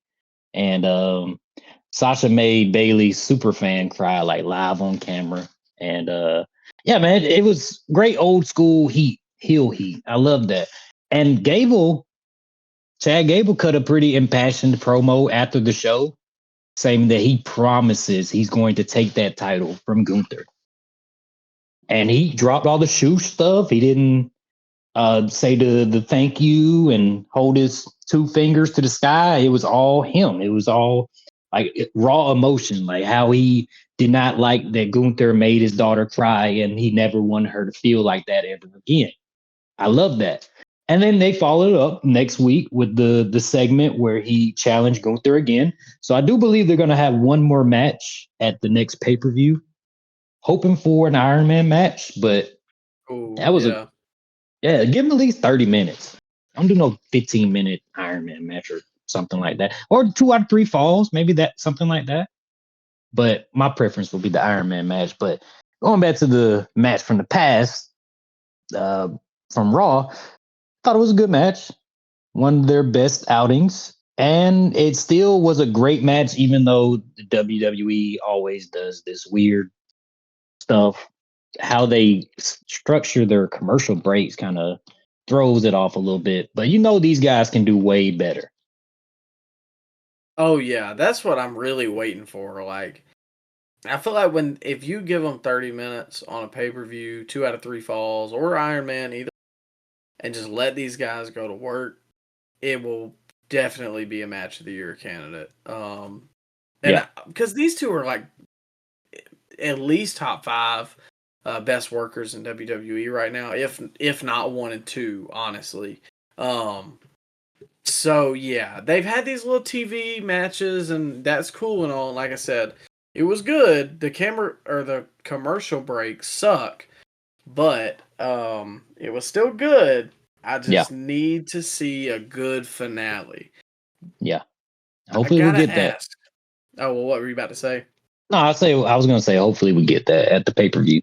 and Sasha made Bayley's super fan cry like live on camera, and yeah, man, it was great old school heel heat. I love that. And Chad Gable cut a pretty impassioned promo after the show, saying that he promises he's going to take that title from Gunther. And he dropped all the shoe stuff. He didn't say the thank you and hold his two fingers to the sky. It was all him. It was all like raw emotion, like how he did not like that Gunther made his daughter cry, and he never wanted her to feel like that ever again. I love that. And then they followed up next week with the segment where he challenged Gunther again. So I do believe they're going to have one more match at the next pay-per-view. Hoping for an Iron Man match, but that was give him at least 30 minutes. I don't do no 15-minute Iron Man match or something like that. Or 2 out of 3 falls, maybe that something like that. But my preference would be the Iron Man match. But going back to the match from the past, from Raw, thought it was a good match. One of their best outings. And it still was a great match, even though the WWE always does this weird stuff. How they structure their commercial breaks kind of throws it off a little bit. But these guys can do way better. Oh, yeah. That's what I'm really waiting for. Like, I feel like if you give them 30 minutes on a pay-per-view, 2 out of 3 falls, or Iron Man, either, and just let these guys go to work, it will definitely be a match of the year candidate. Because these two are like at least top 5 best workers in WWE right now, if not 1 and 2, honestly. So yeah, they've had these little TV matches, and that's cool and all. Like I said, it was good. The commercial breaks suck, but it was still good. I just need to see a good finale. Yeah. Hopefully we'll get that. Oh, well, what were you about to say? No, I was gonna say hopefully we get that at the pay-per-view.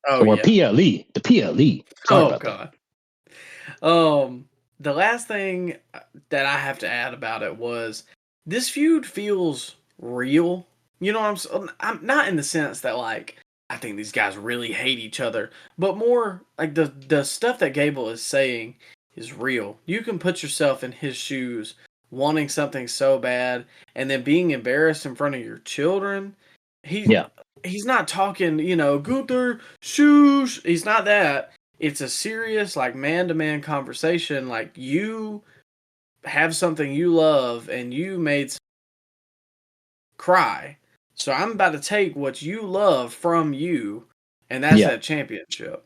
Oh, Or yeah. PLE. The PLE. Sorry Oh, about that. God. The last thing that I have to add about it was this feud feels real. You know what I'm not in the sense that, like, I think these guys really hate each other, but more like the stuff that Gable is saying is real. You can put yourself in his shoes, wanting something so bad and then being embarrassed in front of your children. He Yeah. he's not talking, Gunther, shoes. He's not that. It's a serious, like, man-to-man conversation. Like, you have something you love and you made cry. So I'm about to take what you love from you, and that's Yeah. that championship.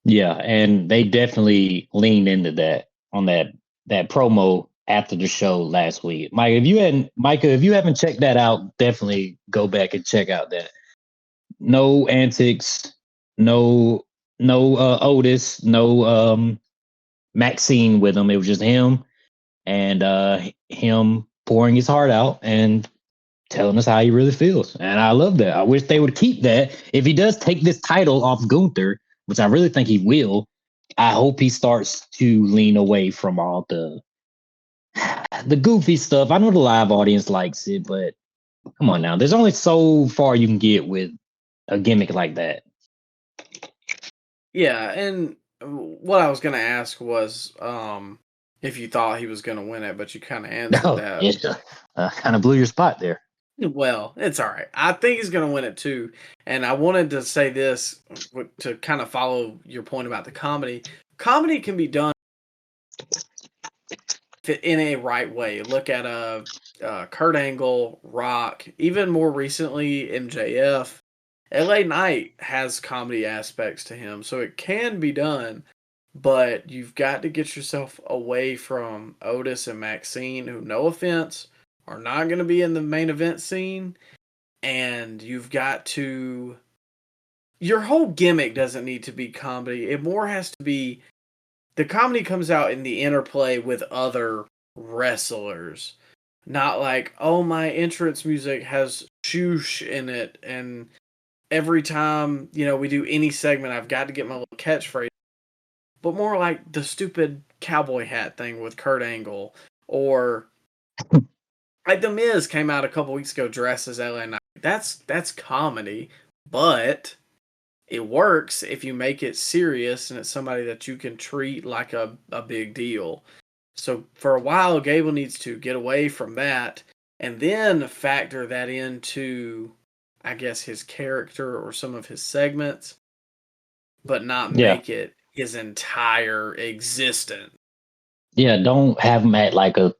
Yeah. And they definitely leaned into that on that promo after the show last week. Micah, if you haven't checked that out, definitely go back and check out that. No antics, no Otis, no Maxine with him. It was just him and him pouring his heart out and telling us how he really feels. And I love that. I wish they would keep that. If he does take this title off Gunther, which I really think he will, I hope he starts to lean away from all the goofy stuff. I know the live audience likes it, but come on now. There's only so far you can get with a gimmick like that. Yeah, and what I was gonna ask was, if you thought he was gonna win it, but you kind of answered No, that. it kind of blew your spot there. Well, it's all right. I think he's going to win it too. And I wanted to say this to kind of follow your point about the comedy. Comedy can be done in a right way. Look at Kurt Angle, Rock, even more recently MJF. LA Knight has comedy aspects to him, so it can be done. But you've got to get yourself away from Otis and Maxine, who, no offense, are not going to be in the main event scene. And you've got to. Your whole gimmick doesn't need to be comedy. It more has to be. The comedy comes out in the interplay with other wrestlers. Not like, oh, my entrance music has shoosh in it, and every time, we do any segment, I've got to get my little catchphrase. But more like the stupid cowboy hat thing with Kurt Angle. Or like The Miz came out a couple weeks ago dressed as LA Knight. That's comedy, but it works if you make it serious and it's somebody that you can treat like a big deal. So for a while, Gable needs to get away from that and then factor that into, I guess, his character or some of his segments, but not Yeah. make it his entire existence. Yeah, don't have him act like a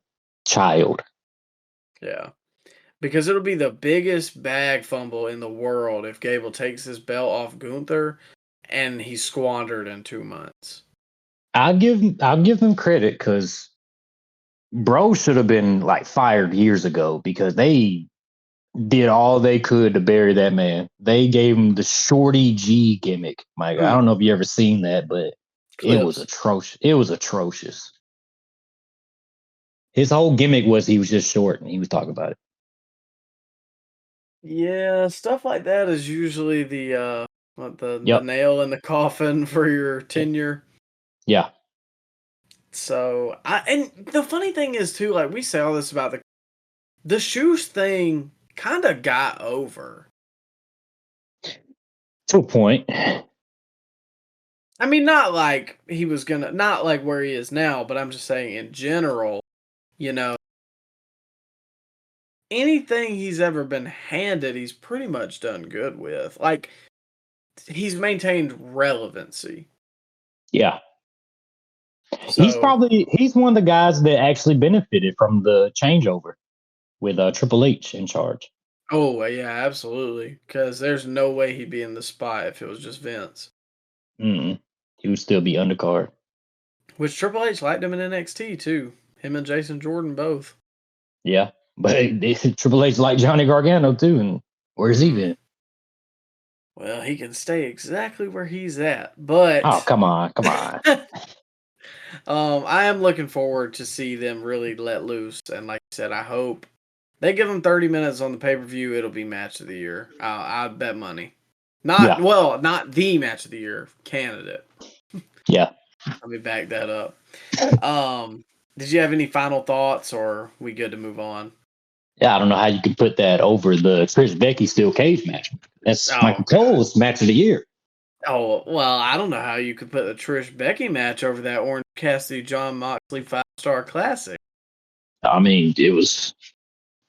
child. Yeah. Because it'll be the biggest bag fumble in the world if Gable takes his belt off Gunther and he's squandered in 2 months. I'll give him credit because Bro should have been like fired years ago because they did all they could to bury that man. They gave him the Shorty G gimmick. Mike, I don't know if you ever seen that, but it was Clips. atrocious. It was atrocious. His whole gimmick was he was just short and he was talking about it. Yeah, stuff like that is usually the Yep. nail in the coffin for your tenure. Yeah. So and the funny thing is too, like we say all this about the shoes thing kind of got over. To a point. I mean, not like he was gonna, not like where he is now, but I'm just saying in general, anything he's ever been handed, he's pretty much done good with. Like, he's maintained relevancy. Yeah. So, He's one of the guys that actually benefited from the changeover with Triple H in charge. oh yeah, absolutely. Because there's no way he'd be in the spot if it was just Vince. Mm-mm. He would still be undercard. Which Triple H liked him in NXT too. Him and Jason Jordan both. Yeah. But Triple H liked Johnny Gargano too. And where's he been? Well, he can stay exactly where he's at. But Oh, come on. I am looking forward to see them really let loose. And like I said, I hope They give them 30 minutes on the pay-per-view, it'll be match of the year. I bet money. Not the match of the year, candidate. Yeah. Let me back that up. Did you have any final thoughts, or are we good to move on? Yeah, I don't know how you could put that over the Trish Becky Steel Cage match. That's Michael Cole's match of the year. Oh, well, I don't know how you could put the Trish Becky match over that Orange Cassidy John Moxley 5-star classic. I mean, it was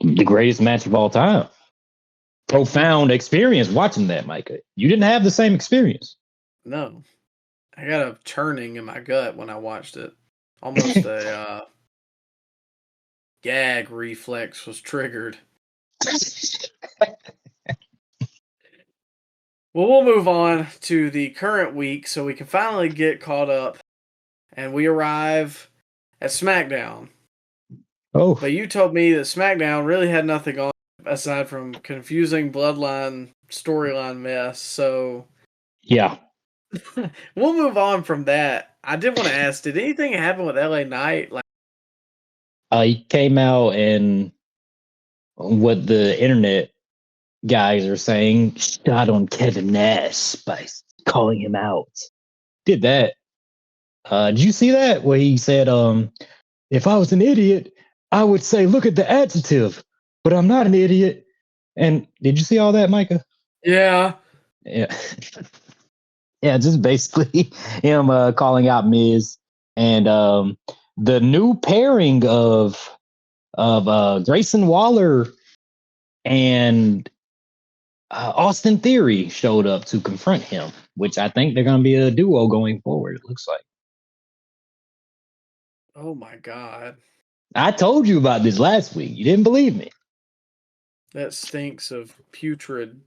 the greatest match of all time. Profound experience watching that, Micah. You didn't have the same experience. No. I got a churning in my gut when I watched it. Almost a gag reflex was triggered. Well, we'll move on to the current week so we can finally get caught up. And we arrive at SmackDown. Oh. But you told me that SmackDown really had nothing on aside from confusing bloodline storyline mess. So yeah. We'll move on from that. I did want to ask, did anything happen with LA Knight? He came out and what the internet guys are saying, shot on Kevin Nash by calling him out. Did that. Did you see that? Where he said, if I was an idiot, I would say, look at the adjective, but I'm not an idiot. And did you see all that, Micah? Yeah. Yeah. Yeah, just basically him calling out Miz and the new pairing of Grayson Waller and Austin Theory showed up to confront him, which I think they're going to be a duo going forward. It looks like. Oh my God! I told you about this last week. You didn't believe me. That stinks of putrid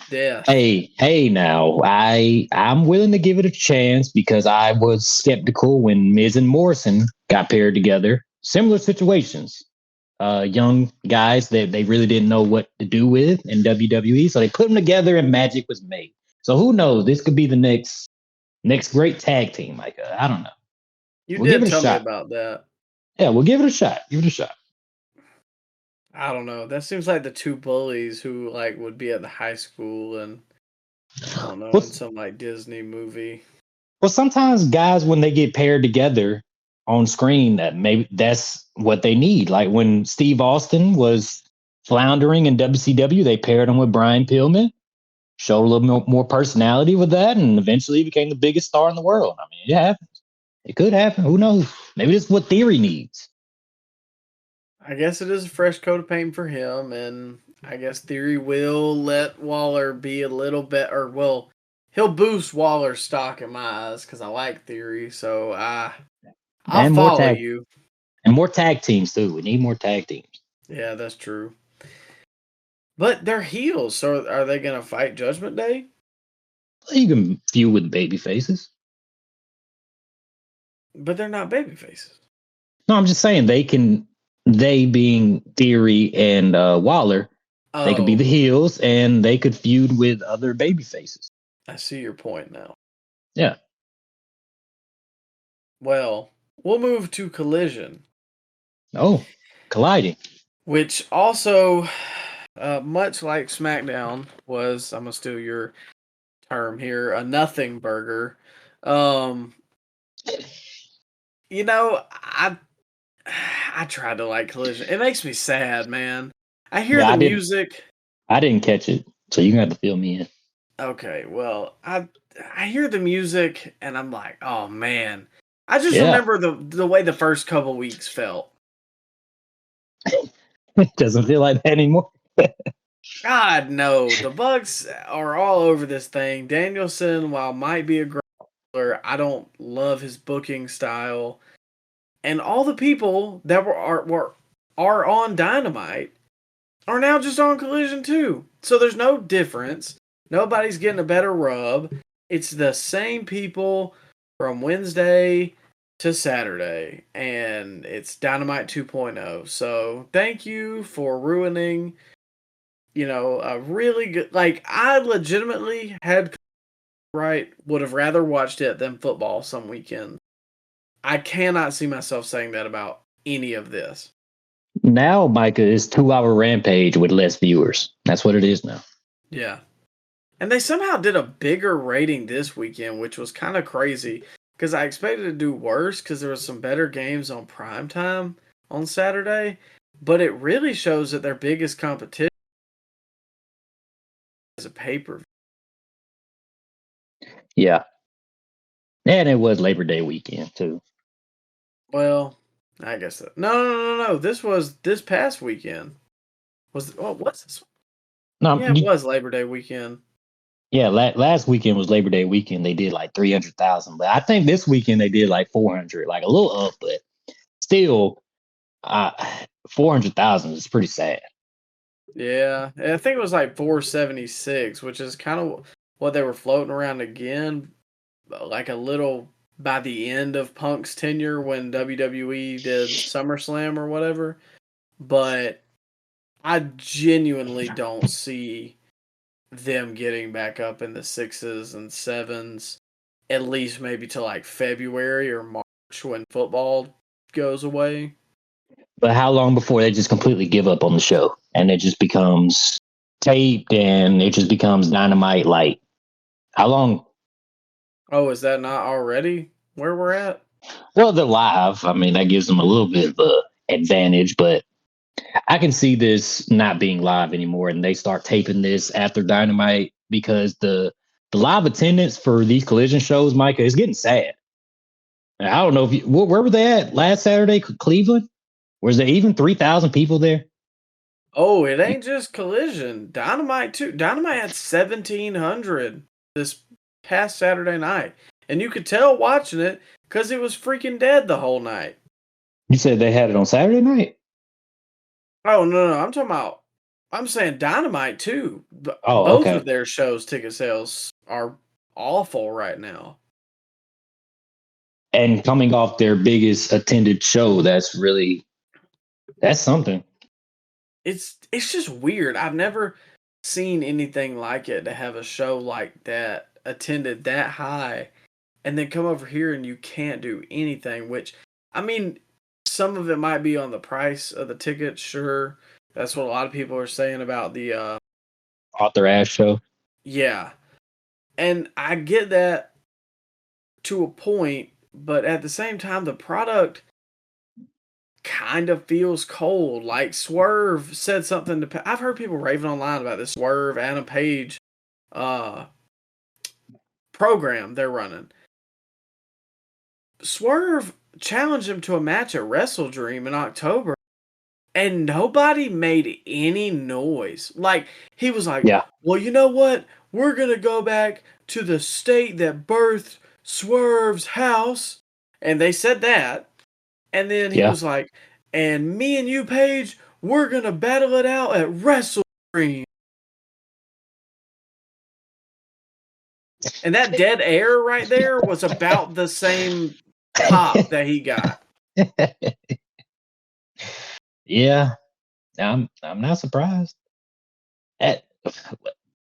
death. Hey, now I'm willing to give it a chance because I was skeptical when Miz and Morrison got paired together. Similar situations. Young guys that they really didn't know what to do with in WWE, so they put them together and magic was made. So who knows? This could be the next great tag team, Micah. I don't know. We'll did tell me about that. Yeah, we'll give it a shot. Give it a shot. I don't know. That seems like the two bullies who would be at the high school and I don't know, in some Disney movie. Well, sometimes guys when they get paired together on screen, that maybe that's what they need. Like when Steve Austin was floundering in WCW, they paired him with Brian Pillman, showed a little more personality with that, and eventually became the biggest star in the world. I mean, it happens. It could happen. Who knows? Maybe this is what Theory needs. I guess it is a fresh coat of paint for him, and I guess Theory will let Waller be a little bit, or well, he'll boost Waller's stock in my eyes because I like Theory. So I'll follow you. And more tag teams too. We need more tag teams. Yeah, that's true. But they're heels, so are they going to fight Judgment Day? You can feud with baby faces. But they're not baby faces. No, I'm just saying they being Theory and Waller, they could be the heels and they could feud with other baby faces. I see your point now. Yeah. Well, we'll move to Collision. Oh, colliding. Which also, much like SmackDown, was, I'm going to steal your term here, a nothing burger. You know, I tried to like Collision. It makes me sad, man. I hear the music. I didn't catch it, so you're going to have to fill me in. Okay, well, I hear the music, and I'm like, oh, man. I just remember the way the first couple weeks felt. It doesn't feel like that anymore. God, no. The Bucks are all over this thing. Danielson, while might be a grappler, I don't love his booking style. And all the people that are on Dynamite are now just on Collision too. So there's no difference. Nobody's getting a better rub. It's the same people from Wednesday to Saturday. And it's Dynamite 2.0. So thank you for ruining, a really good... I legitimately would have rather watched it than football some weekend. I cannot see myself saying that about any of this. Now, Micah is 2-hour Rampage with less viewers. That's what it is now. Yeah. And they somehow did a bigger rating this weekend, which was kind of crazy. Because I expected to do worse because there was some better games on primetime on Saturday. But it really shows that their biggest competition is a pay-per-view. Yeah. And it was Labor Day weekend, too. Well, I guess that. No. This was this past weekend. What's this? No, Yeah, it was Labor Day weekend. Yeah, last weekend was Labor Day weekend. They did like 300,000, but I think this weekend they did like 400, like a little up, but still, 400,000 is pretty sad. Yeah, I think it was like 476, which is kind of what they were floating around again, like a little by the end of Punk's tenure when WWE did SummerSlam or whatever. But I genuinely don't see them getting back up in the sixes and sevens, at least maybe to like February or March when football goes away. But how long before they just completely give up on the show and it just becomes taped and it just becomes Dynamite light? How long? Oh, is that not already where we're at? Well, they're live. I mean, that gives them a little bit of an advantage, but I can see this not being live anymore, and they start taping this after Dynamite because the live attendance for these collision shows, Micah, is getting sad. I don't know if where were they at last Saturday? Cleveland? Was there even 3,000 people there? Oh, it ain't just Collision. Dynamite too. Dynamite had 1,700 this past Saturday night, and you could tell watching it because it was freaking dead the whole night. You said they had it on Saturday night? Oh no! I'm saying Dynamite too. Oh, Both okay. of their shows' ticket sales are awful right now. And coming off their biggest attended show, that's something. It's just weird. I've never seen anything like it to have a show like that attended that high and then come over here and you can't do anything, which I mean some of it might be on the price of the tickets, sure. That's what a lot of people are saying about the Arthur Ashe show. Yeah. And I get that to a point, but at the same time the product kind of feels cold. Like Swerve said something to. I've heard people raving online about this Swerve Adam Page program they're running. Swerve challenged him to a match at Wrestle Dream in October, and nobody made any noise. Like he was like, yeah. Well, you know what? We're gonna go back to the state that birthed Swerve's house, and they said that. And then he was like, and me and you, Paige, we're going to battle it out at Wrestle Dream. And that dead air right there was about the same pop that he got. Yeah, I'm not surprised.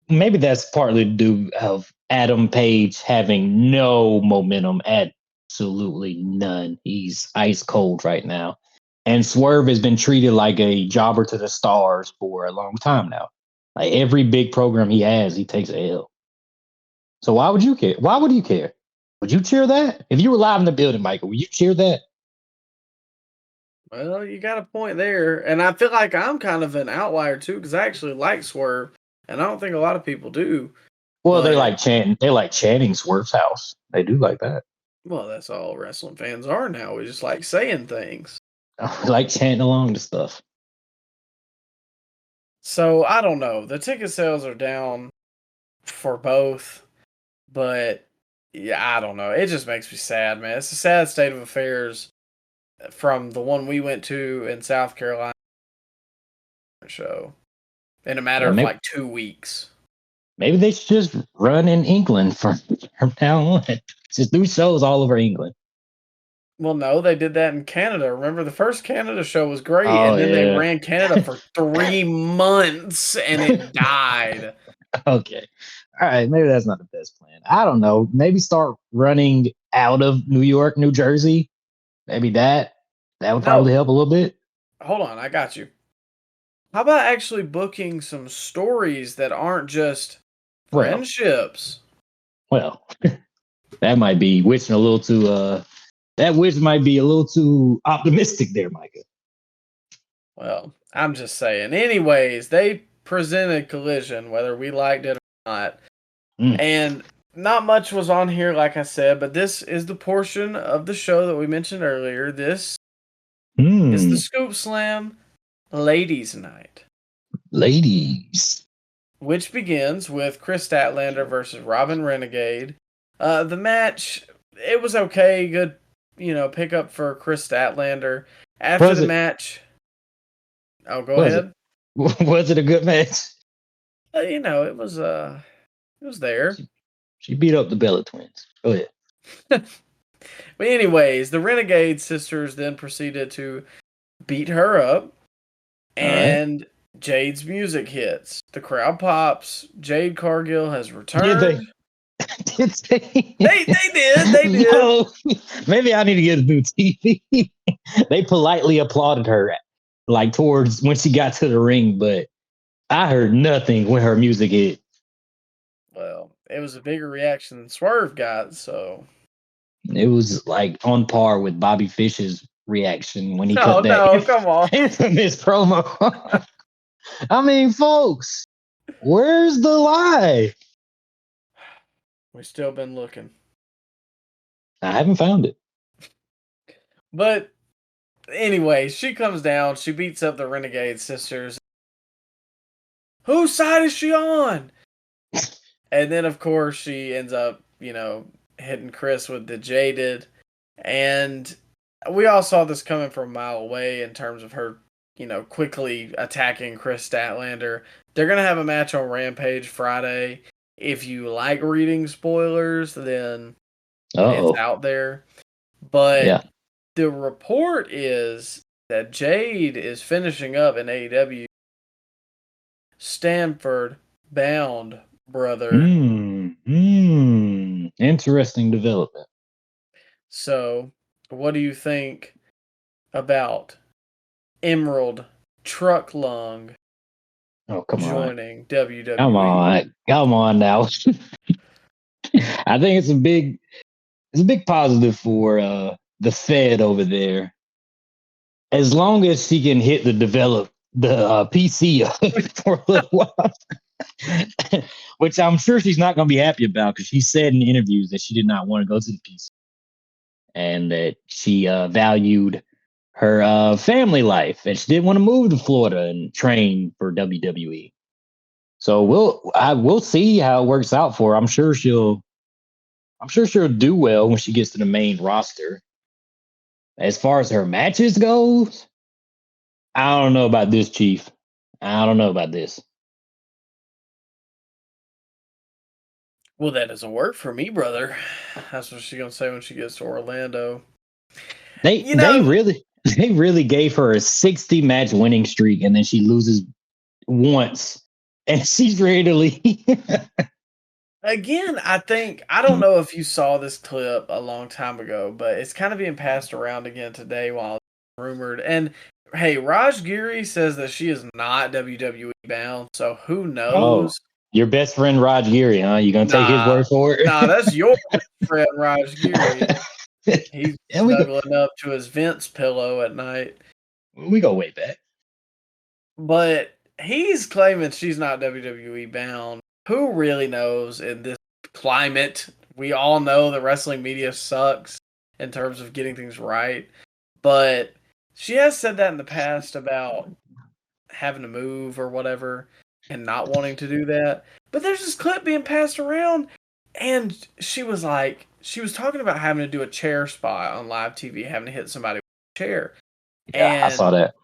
Maybe that's partly due of Adam Page having no momentum, absolutely none. He's ice cold right now. And Swerve has been treated like a jobber to the stars for a long time now. Like every big program he has, he takes a L. So why would you care? Why would you care? Would you cheer that? If you were live in the building, Michael, would you cheer that? Well, you got a point there. And I feel like I'm kind of an outlier too, because I actually like Swerve. And I don't think a lot of people do. Well, they like chanting Swerve's house. They do like that. Well, that's all wrestling fans are now. We just like saying things. Like chanting along to stuff. So I don't know. The ticket sales are down for both, but yeah, I don't know. It just makes me sad, man. It's a sad state of affairs from the one we went to in South Carolina show in a matter of like 2 weeks. Maybe they should just run in England from now on. Just do shows all over England. Well, no, they did that in Canada. Remember, the first Canada show was great, and then they ran Canada for 3 months, and it died. Okay. All right, maybe that's not the best plan. I don't know. Maybe start running out of New York, New Jersey. Maybe that would probably help a little bit. hold on, I got you. How about actually booking some stories that aren't just Well, friendships? well, that might be wishing a little too. That wish might be a little too optimistic there, Micah. Well, I'm just saying. Anyways, they presented Collision, whether we liked it or not. Mm. And not much was on here, like I said, but this is the portion of the show that we mentioned earlier. This is the Scoop Slam Ladies Night. Ladies. Which begins with Chris Statlander versus Robin Renegade. The match, it was okay. Good, pickup for Chris Statlander. After the match... Oh, go ahead. Was it a good match? It was there. She beat up the Bella Twins. Go ahead. But anyways, the Renegade sisters then proceeded to beat her up, and Jade's music hits. The crowd pops. Jade Cargill has returned. Did they? They did. They did. No. Maybe I need to get a new TV. They politely applauded her, like towards when she got to the ring, but I heard nothing when her music hit. Well, it was a bigger reaction than Swerve got, so it was like on par with Bobby Fish's reaction when he cut that come on. infamous promo. I mean, folks, where's the lie? We've still been looking. I haven't found it. But anyway, she comes down. She beats up the Renegade sisters. Whose side is she on? And then, of course, she ends up, hitting Chris with the Jaded. And we all saw this coming from a mile away in terms of her, quickly attacking Chris Statlander. They're going to have a match on Rampage Friday. If you like reading spoilers, then it's out there. But the report is that Jade is finishing up in AEW. Stanford bound, brother. Interesting development. So, what do you think about Emerald Truck Lung joining WWE? Come on now. I think it's a big positive for the Fed over there. As long as she can hit the PC for a little while. Which I'm sure she's not going to be happy about, because she said in interviews that she did not want to go to the PC and that she valued her family life and she didn't want to move to Florida and train for WWE. So we'll see how it works out for her. I'm sure she'll do well when she gets to the main roster. As far as her matches goes, I don't know about this, Chief. I don't know about this. Well, that doesn't work for me, brother. That's what she's gonna say when she gets to Orlando. They really gave her a 60 match winning streak, and then she loses once, and she's ready to leave. Again, I don't know if you saw this clip a long time ago, but it's kind of being passed around again today while it's rumored. And hey, Raj Giri says that she is not WWE bound, so who knows? Oh, your best friend Raj Giri, huh? You gonna take his word for it? Nah, that's your best friend Raj Giri. He's snuggling up to his Vince pillow at night. We go way back. But he's claiming she's not WWE bound. Who really knows in this climate? We all know the wrestling media sucks in terms of getting things right. But she has said that in the past about having to move or whatever and not wanting to do that. But there's this clip being passed around, and she was talking about having to do a chair spot on live TV, having to hit somebody with a chair. Yeah, and I saw that.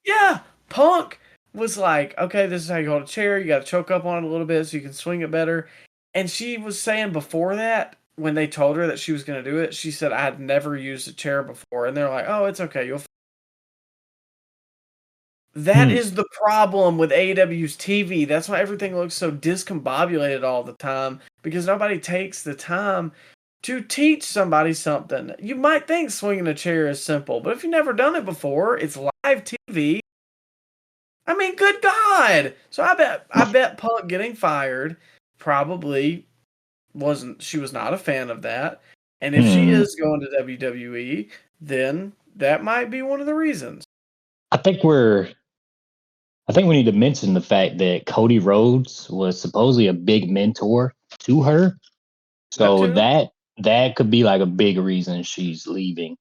Yeah, Punk was like, okay, this is how you hold a chair. You got to choke up on it a little bit so you can swing it better. And she was saying before that, when they told her that she was going to do it, she said, I had never used a chair before. And they're like, oh, it's okay. That is the problem with AEW's TV. That's why everything looks so discombobulated all the time, because nobody takes the time to teach somebody something. You might think swinging a chair is simple, but if you've never done it before, it's live TV. I mean, good God! So I bet Punk getting fired probably she was not a fan of that. And if she is going to WWE, then that might be one of the reasons. I think we need to mention the fact that Cody Rhodes was supposedly a big mentor to her. So that could be like a big reason she's leaving.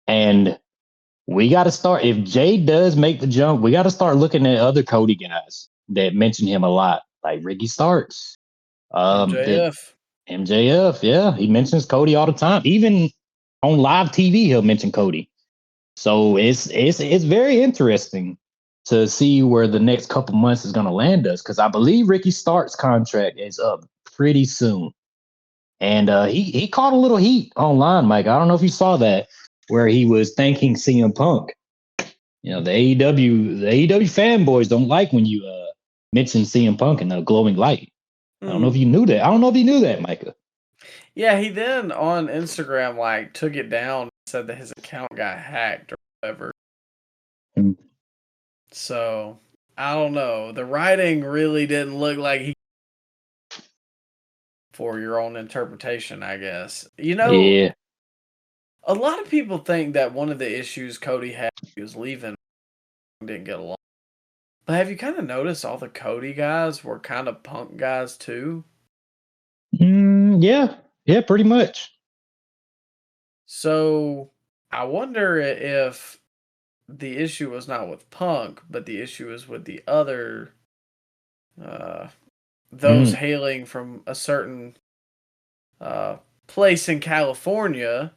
And we got to start, if Jade does make the jump, we got to start looking at other Cody guys that mention him a lot, like Ricky Starks. MJF, yeah, he mentions Cody all the time. Even on live TV, he'll mention Cody. So it's very interesting to see where the next couple months is going to land us, because I believe Ricky Stark's contract is up pretty soon, and he caught a little heat online, Mike. I don't know if you saw that, where he was thanking CM Punk. You know, the AEW fanboys don't like when you mention CM Punk in a glowing light. I don't know if you knew that. I don't know if you knew that, Micah. Yeah, he then on Instagram like took it down and said that his account got hacked or whatever. So I don't know. The writing really didn't look like he for your own interpretation, I guess. You know, Yeah. a lot of people think that one of the issues Cody had when he was leaving didn't get along. But have you kind of noticed all the Cody guys were kind of Punk guys too? Yeah, pretty much. So I wonder if the issue was not with Punk, but the issue is with the other, those hailing from a certain place in California.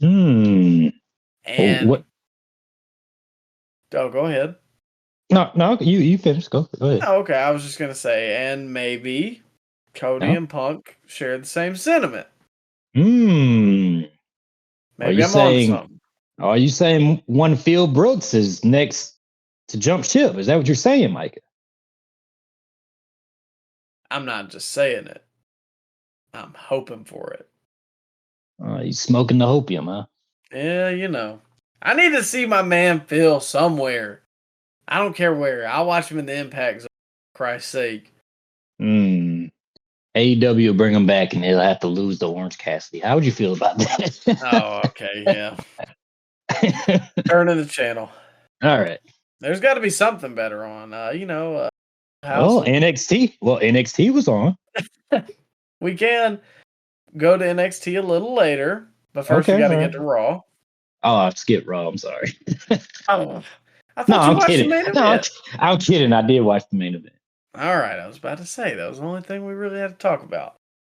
And what? Oh, go ahead. No, you finish. Go ahead. Oh, okay, I was just gonna say, and maybe Cody and Punk share the same sentiment. Maybe I'm on something. Are you saying one Phil Brooks is next to jump ship? Is that what you're saying, Micah? I'm not just saying it. I'm hoping for it. He's smoking the opium, huh? Yeah, you know. I need to see my man Phil somewhere. I don't care where. I'll watch him in the Impact Zone, for Christ's sake. AEW will bring him back and he'll have to lose to Orange Cassidy. How would you feel about that? Oh, okay, yeah. Turning the channel. All right. There's got to be something better on. NXT. Well, NXT was on. We can go to NXT a little later, but first we got to get to Raw. Oh, I skipped Raw. I'm sorry. Oh, I thought you watched kidding. the main event. I'm kidding. I did watch the main event. All right, I was about to say that was the only thing we really had to talk about.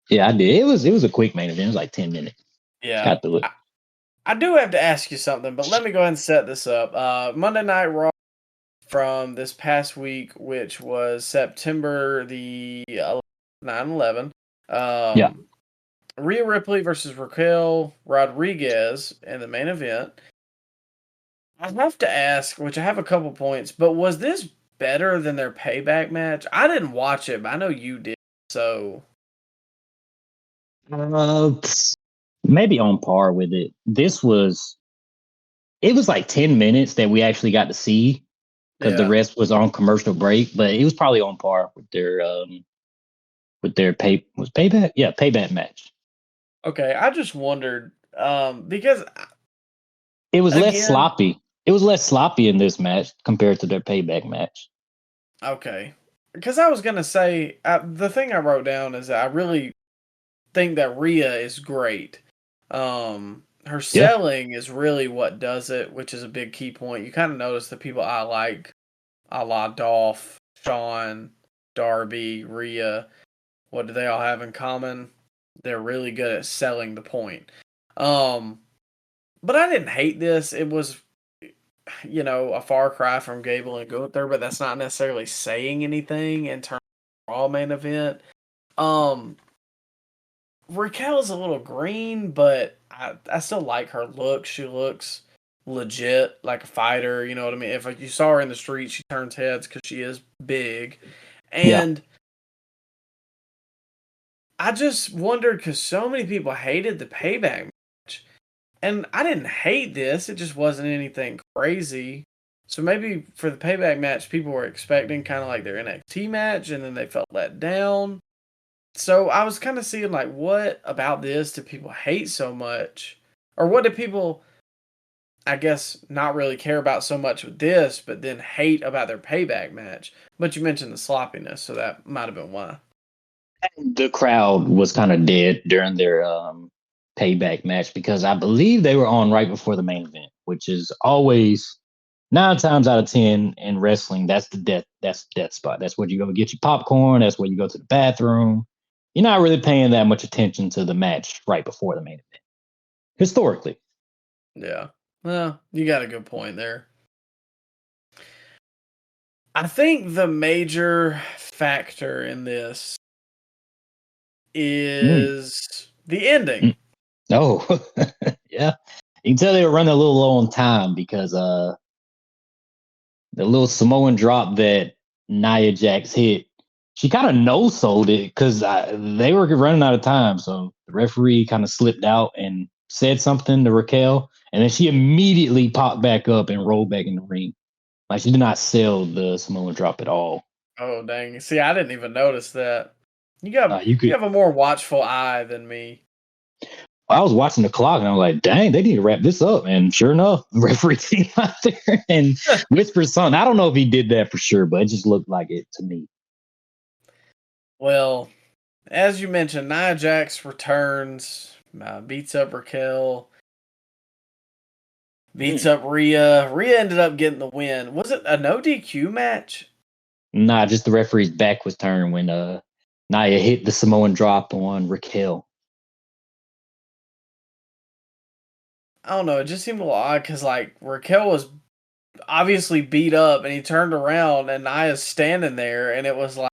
Yeah, I did. It was a quick main event. It was like 10 minutes. Yeah, got through it. I do have to ask you something, but let me go ahead and set this up. Monday Night Raw from this past week, which was September the 9/11. Yeah. Rhea Ripley versus Raquel Rodriguez in the main event. I have to ask, which I have a couple points, but was this better than their payback match? I didn't watch it, but I know you did. So, maybe on par with it. It was like 10 minutes that we actually got to see, because the rest was on commercial break, but it was probably on par with their payback match. Okay, I just wondered, because it was less sloppy. It was less sloppy in this match compared to their payback match. Okay. Because I was going to say, the thing I wrote down is that I really think that Rhea is great. Her selling is really what does it, which is a big key point. You kind of notice the people I like, a la Dolph, Shawn, Darby, Rhea, what do they all have in common? They're really good at selling the point. But I didn't hate this. It was, a far cry from Gable and Gunther, but that's not necessarily saying anything in terms of Raw main event. Raquel's a little green, but I still like her look. She looks legit, like a fighter. You know what I mean? If you saw her in the street, she turns heads because she is big. And I just wondered because so many people hated the payback match. And I didn't hate this. It just wasn't anything crazy. So maybe for the payback match, people were expecting kind of like their NXT match, and then they felt let down. So I was kind of seeing like, what about this do people hate so much? Or what do people, I guess, not really care about so much with this, but then hate about their payback match? But you mentioned the sloppiness, so that might have been why. The crowd was kind of dead during their payback match because I believe they were on right before the main event, which is always 9 times out of 10 in wrestling. That's the death spot. That's where you go get your popcorn. That's where you go to the bathroom. You're not really paying that much attention to the match right before the main event, historically. Yeah. Well, you got a good point there. I think the major factor in this is the ending. Oh, yeah. You can tell they were running a little low on time because the little Samoan drop that Nia Jax hit, she kind of no-sold it because they were running out of time. So the referee kind of slipped out and said something to Raquel, and then she immediately popped back up and rolled back in the ring. Like she did not sell the Samoan drop at all. Oh dang! See, I didn't even notice that. You have a more watchful eye than me. I was watching the clock and I was like, dang, they need to wrap this up. And sure enough, the referee came out there and whispered something. I don't know if he did that for sure, but it just looked like it to me. Well, as you mentioned, Nia Jax returns, beats up Raquel, beats up Rhea. Rhea ended up getting the win. Was it a no DQ match? Nah, just the referee's back was turned when Nia hit the Samoan drop on Raquel. I don't know. It just seemed a little odd because like Raquel was obviously beat up, and he turned around, and Nia's standing there, and it was like,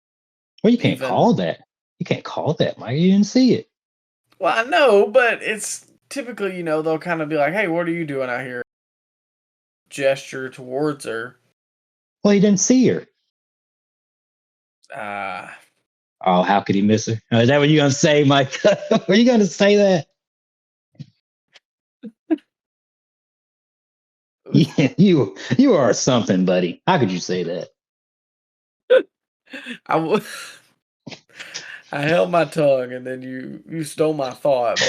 well, you can't call that. You can't call that, Mike. You didn't see it. Well, I know, but it's typically, they'll kind of be like, "Hey, what are you doing out here?" Gesture towards her. Well, he didn't see her. Oh, how could he miss her? Is that what you're gonna say, Mike? Are you gonna say that? Yeah, you are something, buddy. How could you say that? I held my tongue, and then you stole my thought.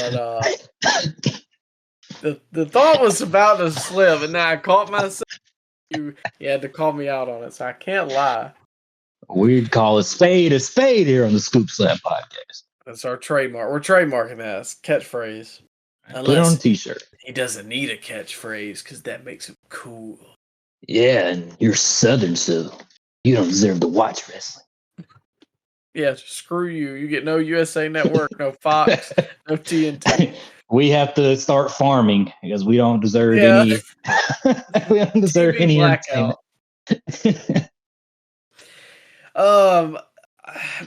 But the thought was about to slip, and now I caught myself. You had to call me out on it, so I can't lie. We'd call a spade here on the Scoop Slap podcast. That's our trademark. We're trademarking that as catchphrase. Put it on a t-shirt. He doesn't need a catchphrase because that makes him cool. Yeah, and you're Southern, so you don't deserve to watch wrestling. Yeah, screw you. You get no USA Network, no Fox, no TNT. We have to start farming because we don't deserve any. We don't deserve any entertainment.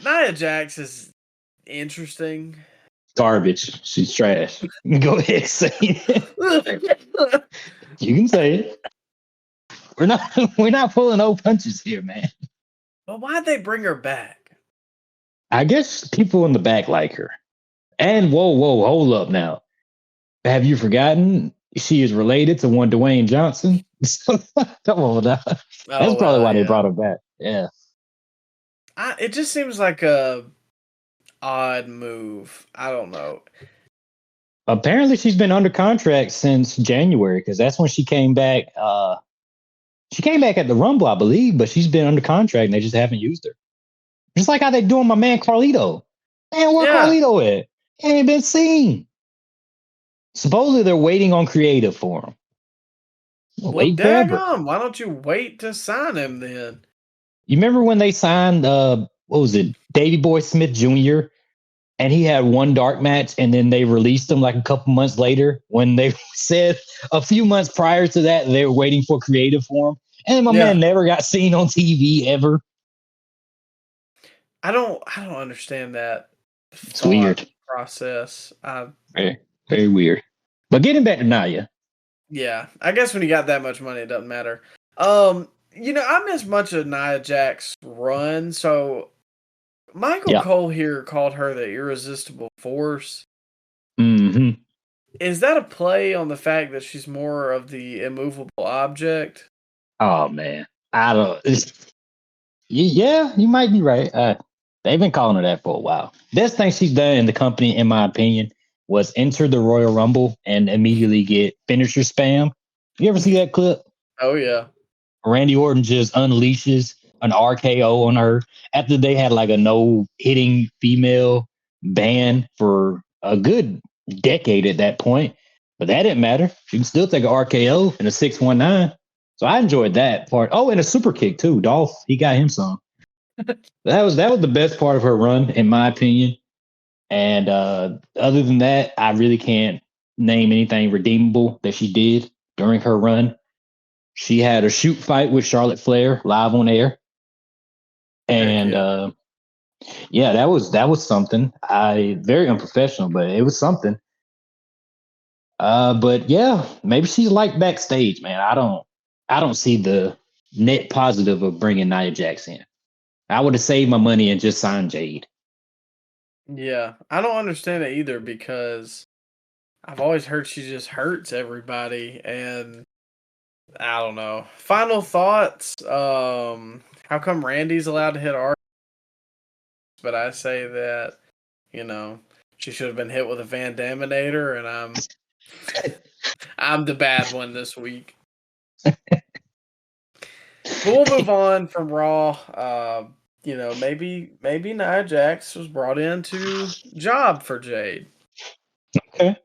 Nia Jax is interesting. Garbage. She's trash. Go ahead, say it. You can say it. We're not pulling no punches here, man. But why'd they bring her back? I guess people in the back like her. And whoa, hold up now. Have you forgotten she is related to one Dwayne Johnson? Come on now. That's probably why they brought her back. Yeah. It just seems like a odd move. I don't know. Apparently she's been under contract since January because that's when she came back. She came back at the Rumble, I believe, but she's been under contract and they just haven't used her. Just like how they doing my man Carlito. Man, where Carlito at? He ain't been seen. Supposedly they're waiting on creative for him. Well, daggone, why don't you wait to sign him then? You remember when they signed what was it, Davey Boy Smith Jr. and he had one dark match and then they released him like a couple months later when they said a few months prior to that they were waiting for creative for him. And my man never got seen on TV ever. I don't understand that. It's weird process. Very, very weird. But getting back to Nia. Yeah, I guess when you got that much money, it doesn't matter. I missed much of Nia Jax's run, so Michael Cole here called her the irresistible force. Mm-hmm. Is that a play on the fact that she's more of the immovable object? Oh man, I don't. Yeah, you might be right. They've been calling her that for a while. Best thing she's done in the company, in my opinion, was enter the Royal Rumble and immediately get finisher spam. You ever see that clip? Oh yeah. Randy Orton just unleashes an RKO on her after they had like a no hitting female ban for a good decade at that point. But that didn't matter. She can still take an RKO in a 619. So I enjoyed that part. Oh, and a super kick too. Dolph, he got him some. That was the best part of her run, in my opinion. And other than that, I really can't name anything redeemable that she did during her run. She had a shoot fight with Charlotte Flair live on air, and yeah, that was something. I very unprofessional, but it was something. But yeah, maybe she's like backstage, man. I don't see the net positive of bringing Nia Jax in. I would have saved my money and just signed Jade. Yeah, I don't understand it either because I've always heard she just hurts everybody, and I don't know. Final thoughts. How come Randy's allowed to hit R? But I say that, she should have been hit with a Van Daminator, and I'm the bad one this week. But we'll move on from Raw. Maybe Nia Jax was brought in to job for Jade. Okay,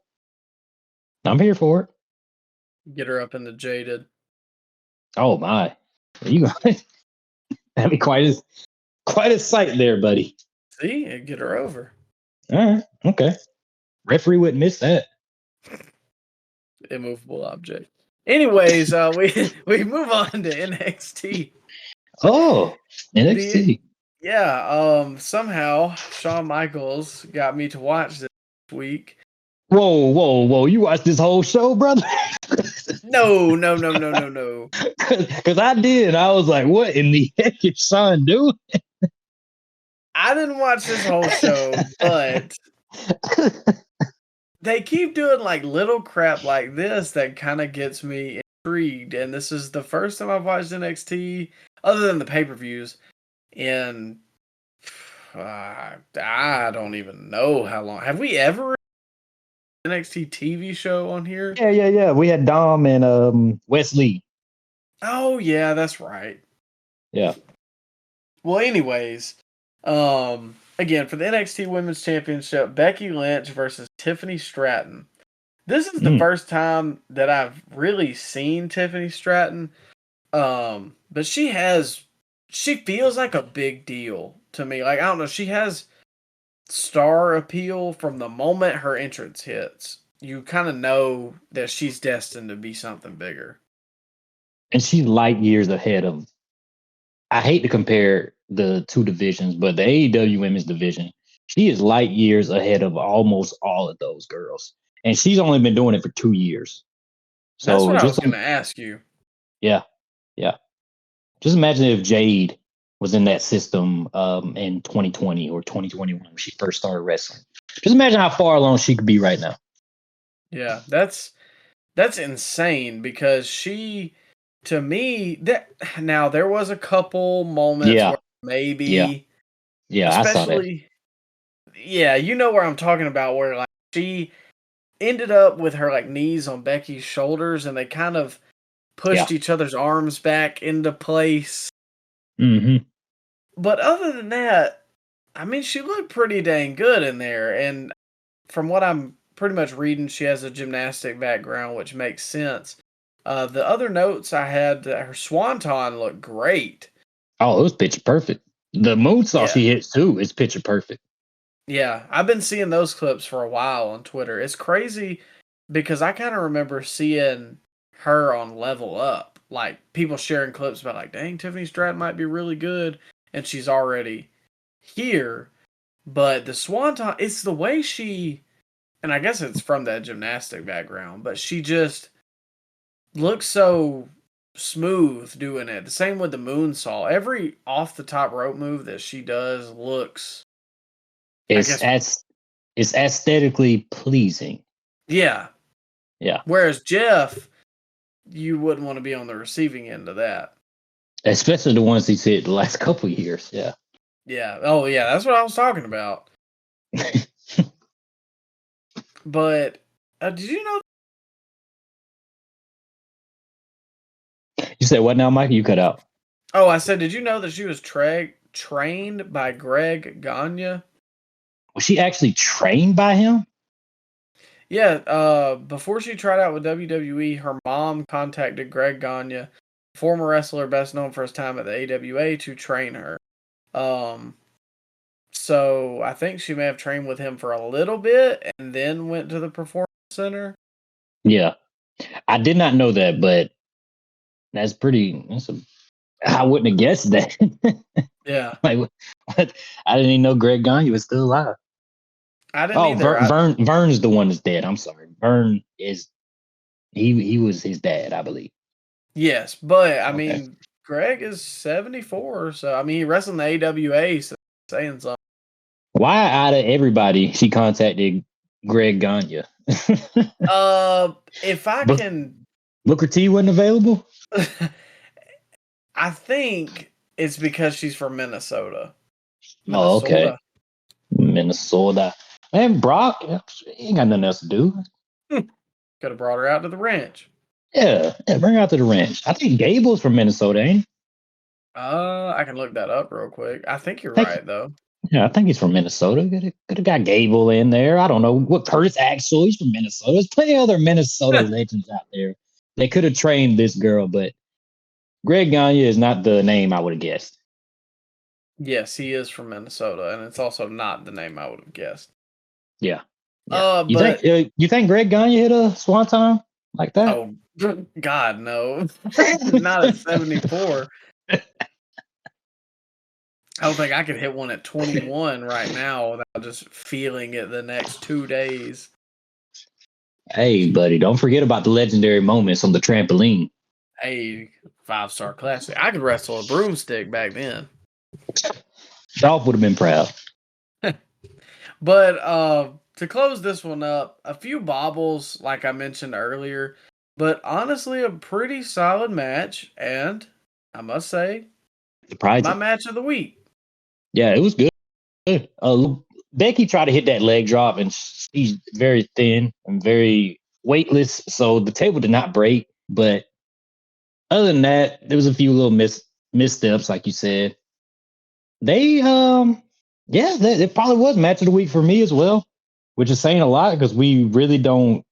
I'm here for it. Get her up into Jaded. Oh my, you that'd be quite a sight there, buddy. See, and get her over. All right, okay. Referee wouldn't miss that. Immovable object. Anyways, we move on to NXT. Oh, NXT. Somehow Shawn Michaels got me to watch this week. Whoa! You watched this whole show, brother? No. Because I did. I was like, "What in the heck is Shawn doing?" I didn't watch this whole show, but they keep doing like little crap like this that kind of gets me intrigued. And this is the first time I've watched NXT, other than the pay-per-views, in I don't even know how long. Have we ever NXT TV show on here? Yeah. We had Dom and Wesley. Oh yeah, that's right. Yeah. Well, anyways, again for the NXT Women's Championship, Becky Lynch versus Tiffany Stratton. This is the first time that I've really seen Tiffany Stratton. But she feels like a big deal to me. Like, I don't know, she has star appeal from the moment her entrance hits. You kind of know that she's destined to be something bigger. And she's light years ahead of. I hate to compare the two divisions, but the AEW women's division, she is light years ahead of almost all of those girls. And she's only been doing it for 2 years. So that's what I was going to ask you. Yeah. Just imagine if Jade was in that system in 2020 or 2021 when she first started wrestling. Just imagine how far along she could be right now. Yeah, that's insane because she, to me, now there was a couple moments where maybe, especially, you know where I'm talking about, where like she ended up with her like knees on Becky's shoulders and they kind of pushed each other's arms back into place. Mm-hmm. But other than that, I mean, she looked pretty dang good in there. And from what I'm pretty much reading, she has a gymnastic background, which makes sense. The other notes I had, her swanton looked great. Oh, it was picture perfect. The moonsault she hits too is picture perfect. Yeah, I've been seeing those clips for a while on Twitter. It's crazy because I kind of remember seeing her on Level Up. Like, people sharing clips about, like, dang, Tiffany Stratton might be really good, and she's already here. But the swanton, it's the way she, and I guess it's from that gymnastic background, but she just looks so smooth doing it. The same with the moonsault. Every off the top rope move that she does looks, It's it's aesthetically pleasing. Yeah. Yeah. Whereas Jeff, you wouldn't want to be on the receiving end of that. Especially the ones he's hit the last couple of years. Yeah. Yeah. Oh, yeah. That's what I was talking about. But did you know? You said what now, Mike? You cut out. Oh, I said, did you know that she was trained by Greg Gagne? Was she actually trained by him? Yeah. Before she tried out with WWE, her mom contacted Greg Gagne, former wrestler best known for his time at the AWA, to train her. So I think she may have trained with him for a little bit and then went to the Performance Center. Yeah. I did not know that, but I wouldn't have guessed that. Yeah. Like, what? I didn't even know Greg Gagne was still alive. I didn't either. Vern's the one that's dead. I'm sorry. Vern is he was his dad, I believe. Yes, but I mean, Greg is 74, so I mean, he wrestled in the AWA, so saying something. Why out of everybody she contacted Greg Gagne? If I can, Booker T wasn't available. I think it's because she's from Minnesota. Oh, okay. Minnesota. Man, Brock, he ain't got nothing else to do. Could have brought her out to the ranch. Yeah, bring her out to the ranch. I think Gable's from Minnesota, ain't he? I can look that up real quick. I think you're right, though. Yeah, I think he's from Minnesota. Could have got Gable in there. I don't know what Curtis Axel. He's from Minnesota. There's plenty of other Minnesota legends out there. They could have trained this girl, but Greg Gagne is not the name I would have guessed. Yes, he is from Minnesota, and it's also not the name I would have guessed. Yeah. You think Greg Gagne hit a swanton like that? Oh, God, no. Not at 74. I don't think I could hit one at 21 right now without just feeling it the next 2 days. Hey, buddy, don't forget about the legendary moments on the trampoline. Hey, 5-star classic. I could wrestle a broomstick back then. Dolph would have been proud. But to close this one up, a few bobbles, like I mentioned earlier, but honestly, a pretty solid match, and I must say, my match of the week. Yeah, it was good. Becky tried to hit that leg drop, and she's very thin and very weightless, so the table did not break. But other than that, there was a few little missteps, like you said. They it probably was match of the week for me as well, which is saying a lot because we really don't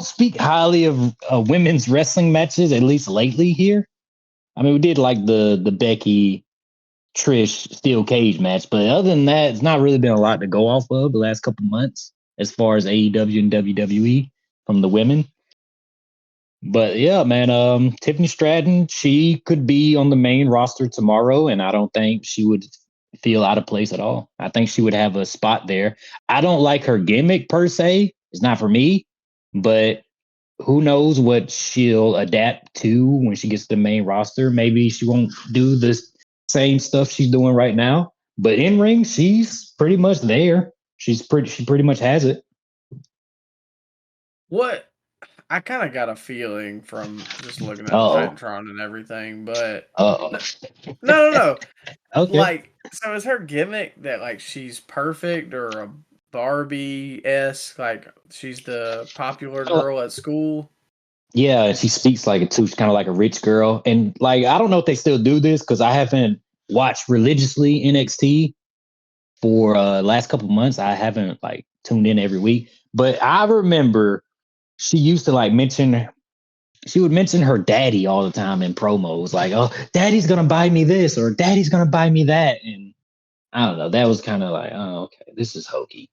speak highly of women's wrestling matches, at least lately here. I mean, we did like the Becky Trish steel cage match, but other than that, it's not really been a lot to go off of the last couple months as far as AEW and WWE from the women. But yeah, man, Tiffany Stratton, she could be on the main roster tomorrow, and I don't think she would feel out of place at all. I think she would have a spot there. I don't like her gimmick per se. It's not for me, but who knows what she'll adapt to when she gets to the main roster. Maybe she won't do this same stuff she's doing right now, but in ring, she's pretty much there. She pretty much has it. What I kind of got a feeling from just looking at Titantron and everything, but no. Okay. Like, so is her gimmick that like she's perfect or a Barbie-esque, like she's the popular girl at school? Yeah, she speaks like it too. She's kind of like a rich girl, and like I don't know if they still do this because I haven't watched religiously NXT for last couple months. I haven't like tuned in every week, but I remember she used to like she would mention her daddy all the time in promos, like, oh, daddy's gonna buy me this or daddy's gonna buy me that. And I don't know, that was kind of like, oh, okay, this is hokey.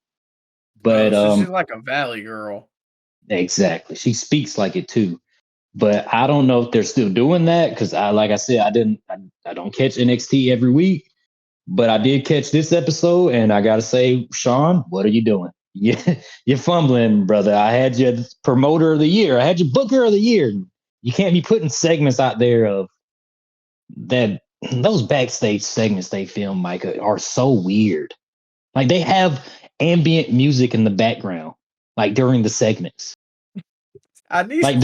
But so she's like a valley girl. Exactly. She speaks like it too. But I don't know if they're still doing that because like I said, I don't catch NXT every week, but I did catch this episode, and I gotta say, Sean, what are you doing? You're fumbling, brother. I had you promoter of the year. I had you booker of the year. You can't be putting segments out there of that. Those backstage segments they film, Micah, are so weird. Like they have ambient music in the background, like during the segments. I need. Like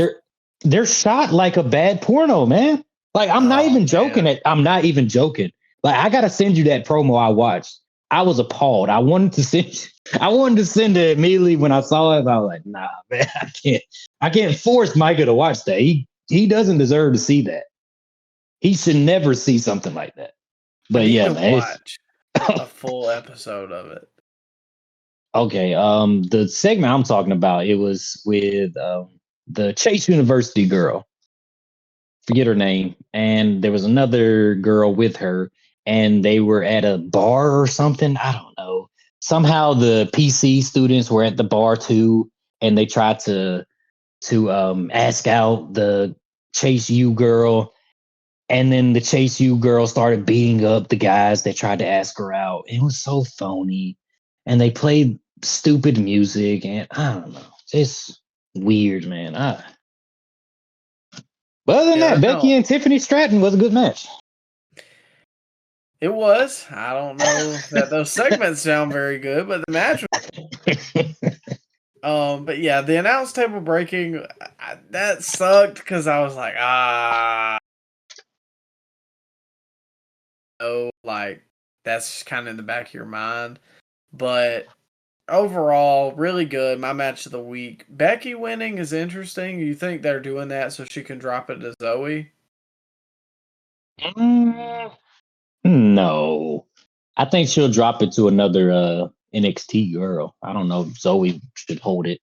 they're shot like a bad porno, man. Like I'm not Oh, even joking. man. I'm not even joking. Like I gotta send you that promo I watched. I was appalled. I wanted to send it immediately when I saw it. But I was like, nah, man, I can't force Micah to watch that. He doesn't deserve to see that. He should never see something like that. I But need yeah, to man. watch a full episode of it. Okay. The segment I'm talking about, it was with the Chase University girl. Forget her name. And there was another girl with her, and they were at a bar or something. I don't know. Somehow the PC students were at the bar too, and they tried to ask out the Chase U girl. And then the Chase U girl started beating up the guys that tried to ask her out. It was so phony. And they played stupid music, and I don't know. It's weird, man. But other than Yeah, that, that Becky don't. and Tiffany Stratton was a good match. It was. I don't know that those segments sound very good, but the match. But yeah, the announce table breaking that sucked because I was like, oh, like that's kind of in the back of your mind. But overall, really good. My match of the week. Becky winning is interesting. You think they're doing that so she can drop it to Zoe? No. I think she'll drop it to another NXT girl. I don't know if Zoe should hold it.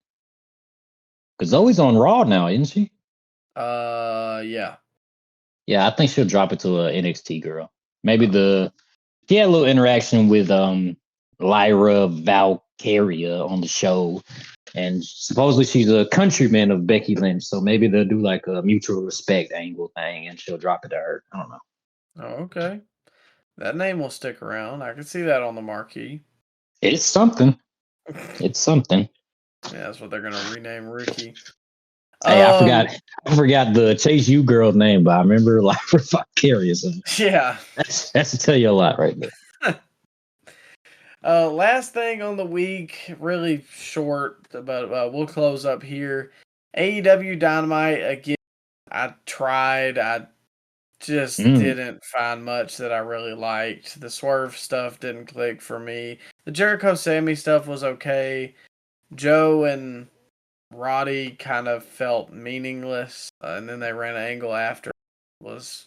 Because Zoe's on Raw now, isn't she? Yeah. Yeah, I think she'll drop it to a NXT girl. Maybe she had a little interaction with Lyra Valkyria on the show. And supposedly she's a countryman of Becky Lynch. So maybe they'll do like a mutual respect angle thing and she'll drop it to her. I don't know. Oh, okay. That name will stick around. I can see that on the marquee. It's something. It's something. Yeah, that's what they're gonna rename Ricky. Hey, I forgot the Chase U girl's name, but I remember Lyra Valkyria. So Yeah. that's to tell you a lot right there. Last thing on the week, really short, but we'll close up here. AEW Dynamite again. I tried. I just didn't find much that I really liked. The Swerve stuff didn't click for me. The Jericho Sammy stuff was okay. Joe and Roddy kind of felt meaningless, and then they ran an angle after. Was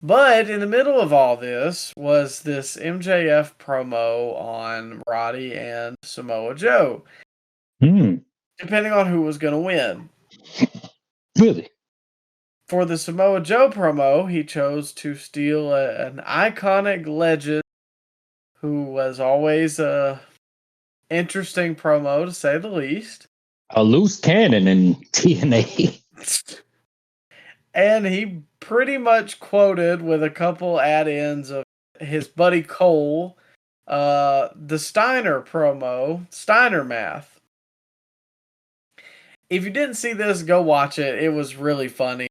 But in the middle of all this was this MJF promo on Roddy and Samoa Joe, depending on who was going to win. Really? For the Samoa Joe promo, he chose to steal an iconic legend who was always a interesting promo, to say the least. A loose cannon in TNA. And he pretty much quoted with a couple add-ins of his buddy Cole, the Steiner promo, Steiner Math. If you didn't see this, go watch it. It was really funny.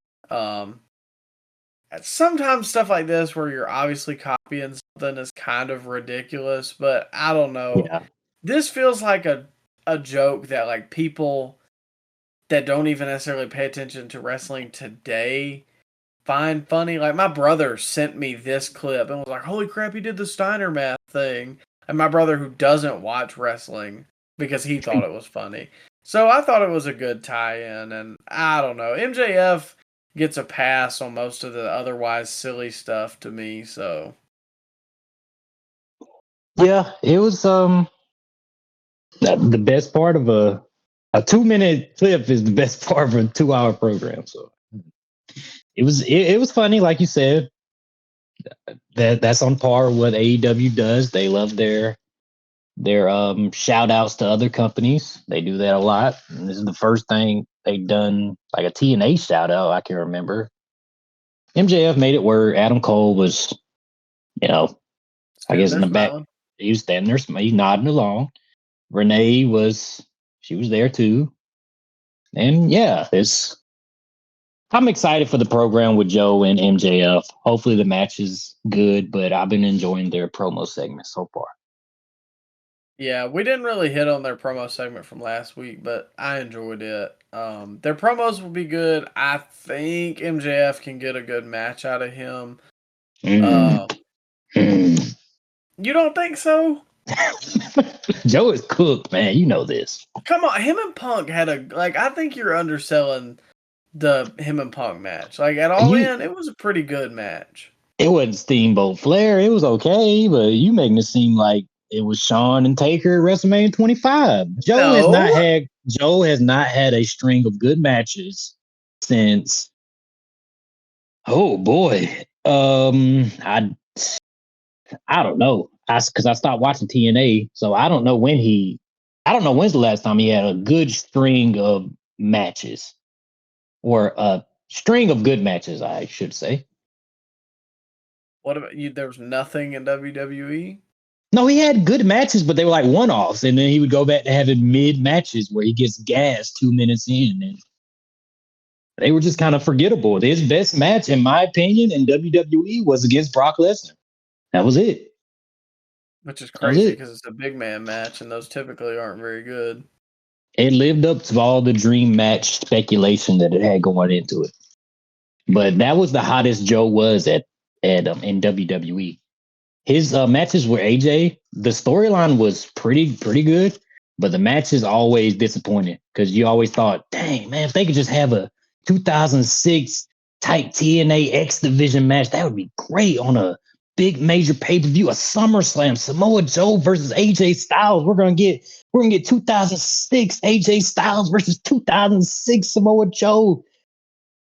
Sometimes stuff like this where you're obviously copying something is kind of ridiculous, but I don't know. Yeah. This feels like a joke that like people that don't even necessarily pay attention to wrestling today find funny. Like my brother sent me this clip and was like, "Holy crap, he did the Steiner Math thing." And my brother, who doesn't watch wrestling, because he thought it was funny. So I thought it was a good tie-in, and I don't know. MJF gets a pass on most of the otherwise silly stuff to me, so. Yeah, it was the best part of a 2-minute clip is the best part of a 2-hour program. So it was funny, like you said. That's on par with what AEW does. They love their shout outs to other companies. They do that a lot. And this is the first thing they've done like a TNA shout out I can remember. MJF made it where Adam Cole was, I guess in the back. He was standing there, he's nodding along. Renee she was there too. And yeah, I'm excited for the program with Joe and MJF. Hopefully the match is good, but I've been enjoying their promo segment so far. Yeah, we didn't really hit on their promo segment from last week, but I enjoyed it. Their promos will be good. I think MJF can get a good match out of him. You don't think so? Joe is cooked, man. You know this. Come on, him and Punk had I think you're underselling the him and Punk match. Like at All In, it was a pretty good match. It wasn't Steamboat Flair. It was okay, but you making it seem like it was Shawn and Taker at WrestleMania 25. Joe has not had a string of good matches since. Oh boy, I don't know. Because I stopped watching TNA, so I don't know when's the last time he had a good string of matches, or a string of good matches, I should say. What about you? There was nothing in WWE? No, he had good matches, but they were like one-offs, and then he would go back to having mid-matches where he gets gassed 2 minutes in, and they were just kind of forgettable. His best match, in my opinion, in WWE was against Brock Lesnar. That was it. Which is crazy because it's a big man match, and those typically aren't very good. It lived up to all the dream match speculation that it had going into it. But that was the hottest Joe was in WWE. His matches with AJ, the storyline was pretty good, but the matches always disappointed because you always thought, dang, man, if they could just have a 2006 type TNA X Division match, that would be great on a big major pay-per-view, a SummerSlam, Samoa Joe versus AJ Styles. We're gonna get 2006 AJ Styles versus 2006 Samoa Joe.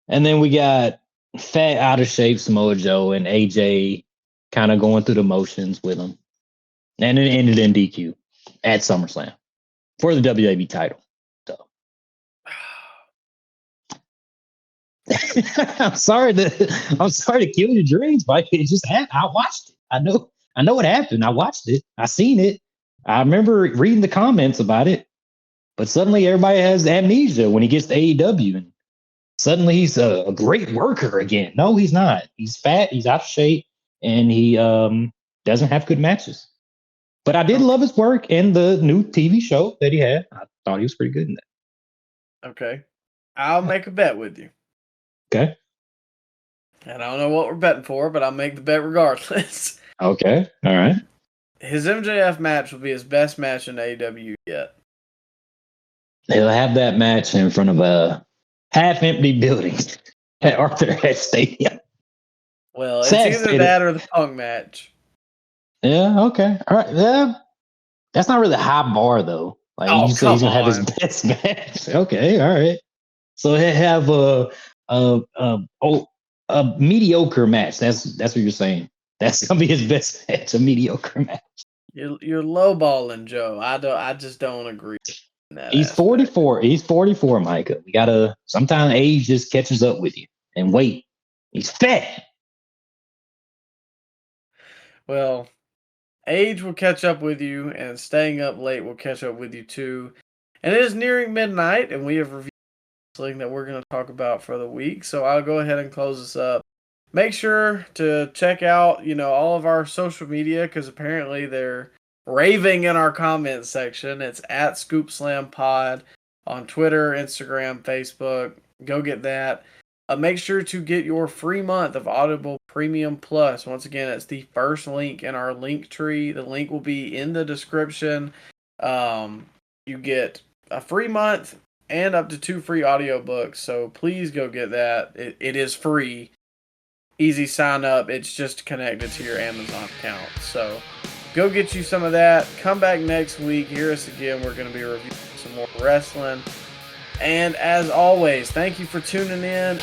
And then we got fat, out of shape Samoa Joe and AJ kind of going through the motions with him. And it ended in DQ at SummerSlam for the WWE title. So I'm sorry to kill your dreams, but it just happened. I watched it. I know what happened. I watched it. I seen it. I remember reading the comments about it. But suddenly everybody has amnesia when he gets to AEW, and suddenly he's a great worker again. No, he's not. He's fat. He's out of shape, and he doesn't have good matches. But I did love his work in the new TV show that he had. I thought he was pretty good in that. Okay. I'll make a bet with you. Okay. And I don't know what we're betting for, but I'll make the bet regardless. Okay. All right. His MJF match will be his best match in AEW yet. He'll have that match in front of a half-empty building at Arthur Ashe Stadium. Well, it's either that or the Punk match. Yeah, okay. All right. Yeah. That's not really a high bar, though. Like, you say he's going to have his best match. Okay, all right. So he'll have a mediocre match. That's what you're saying. That's going to be his best match, a mediocre match. You're lowballing Joe. I just don't agree. He's 44. He's 44, Micah. We gotta. Sometimes age just catches up with you. And wait, he's fat. Well, age will catch up with you, and staying up late will catch up with you too. And it is nearing midnight, and we have reviewed something that we're going to talk about for the week. So I'll go ahead and close this up. Make sure to check out, all of our social media, because apparently they're raving in our comments section. It's at Scoop Slam Pod on Twitter, Instagram, Facebook. Go get that. Make sure to get your free month of Audible Premium Plus. Once again, it's the first link in our link tree. The link will be in the description. You get a free month and up to 2 free audiobooks. So please go get that. It is free. Easy sign up. It's just connected to your Amazon account. So go get you some of that. Come back next week. Hear us again. We're going to be reviewing some more wrestling. And as always, thank you for tuning in.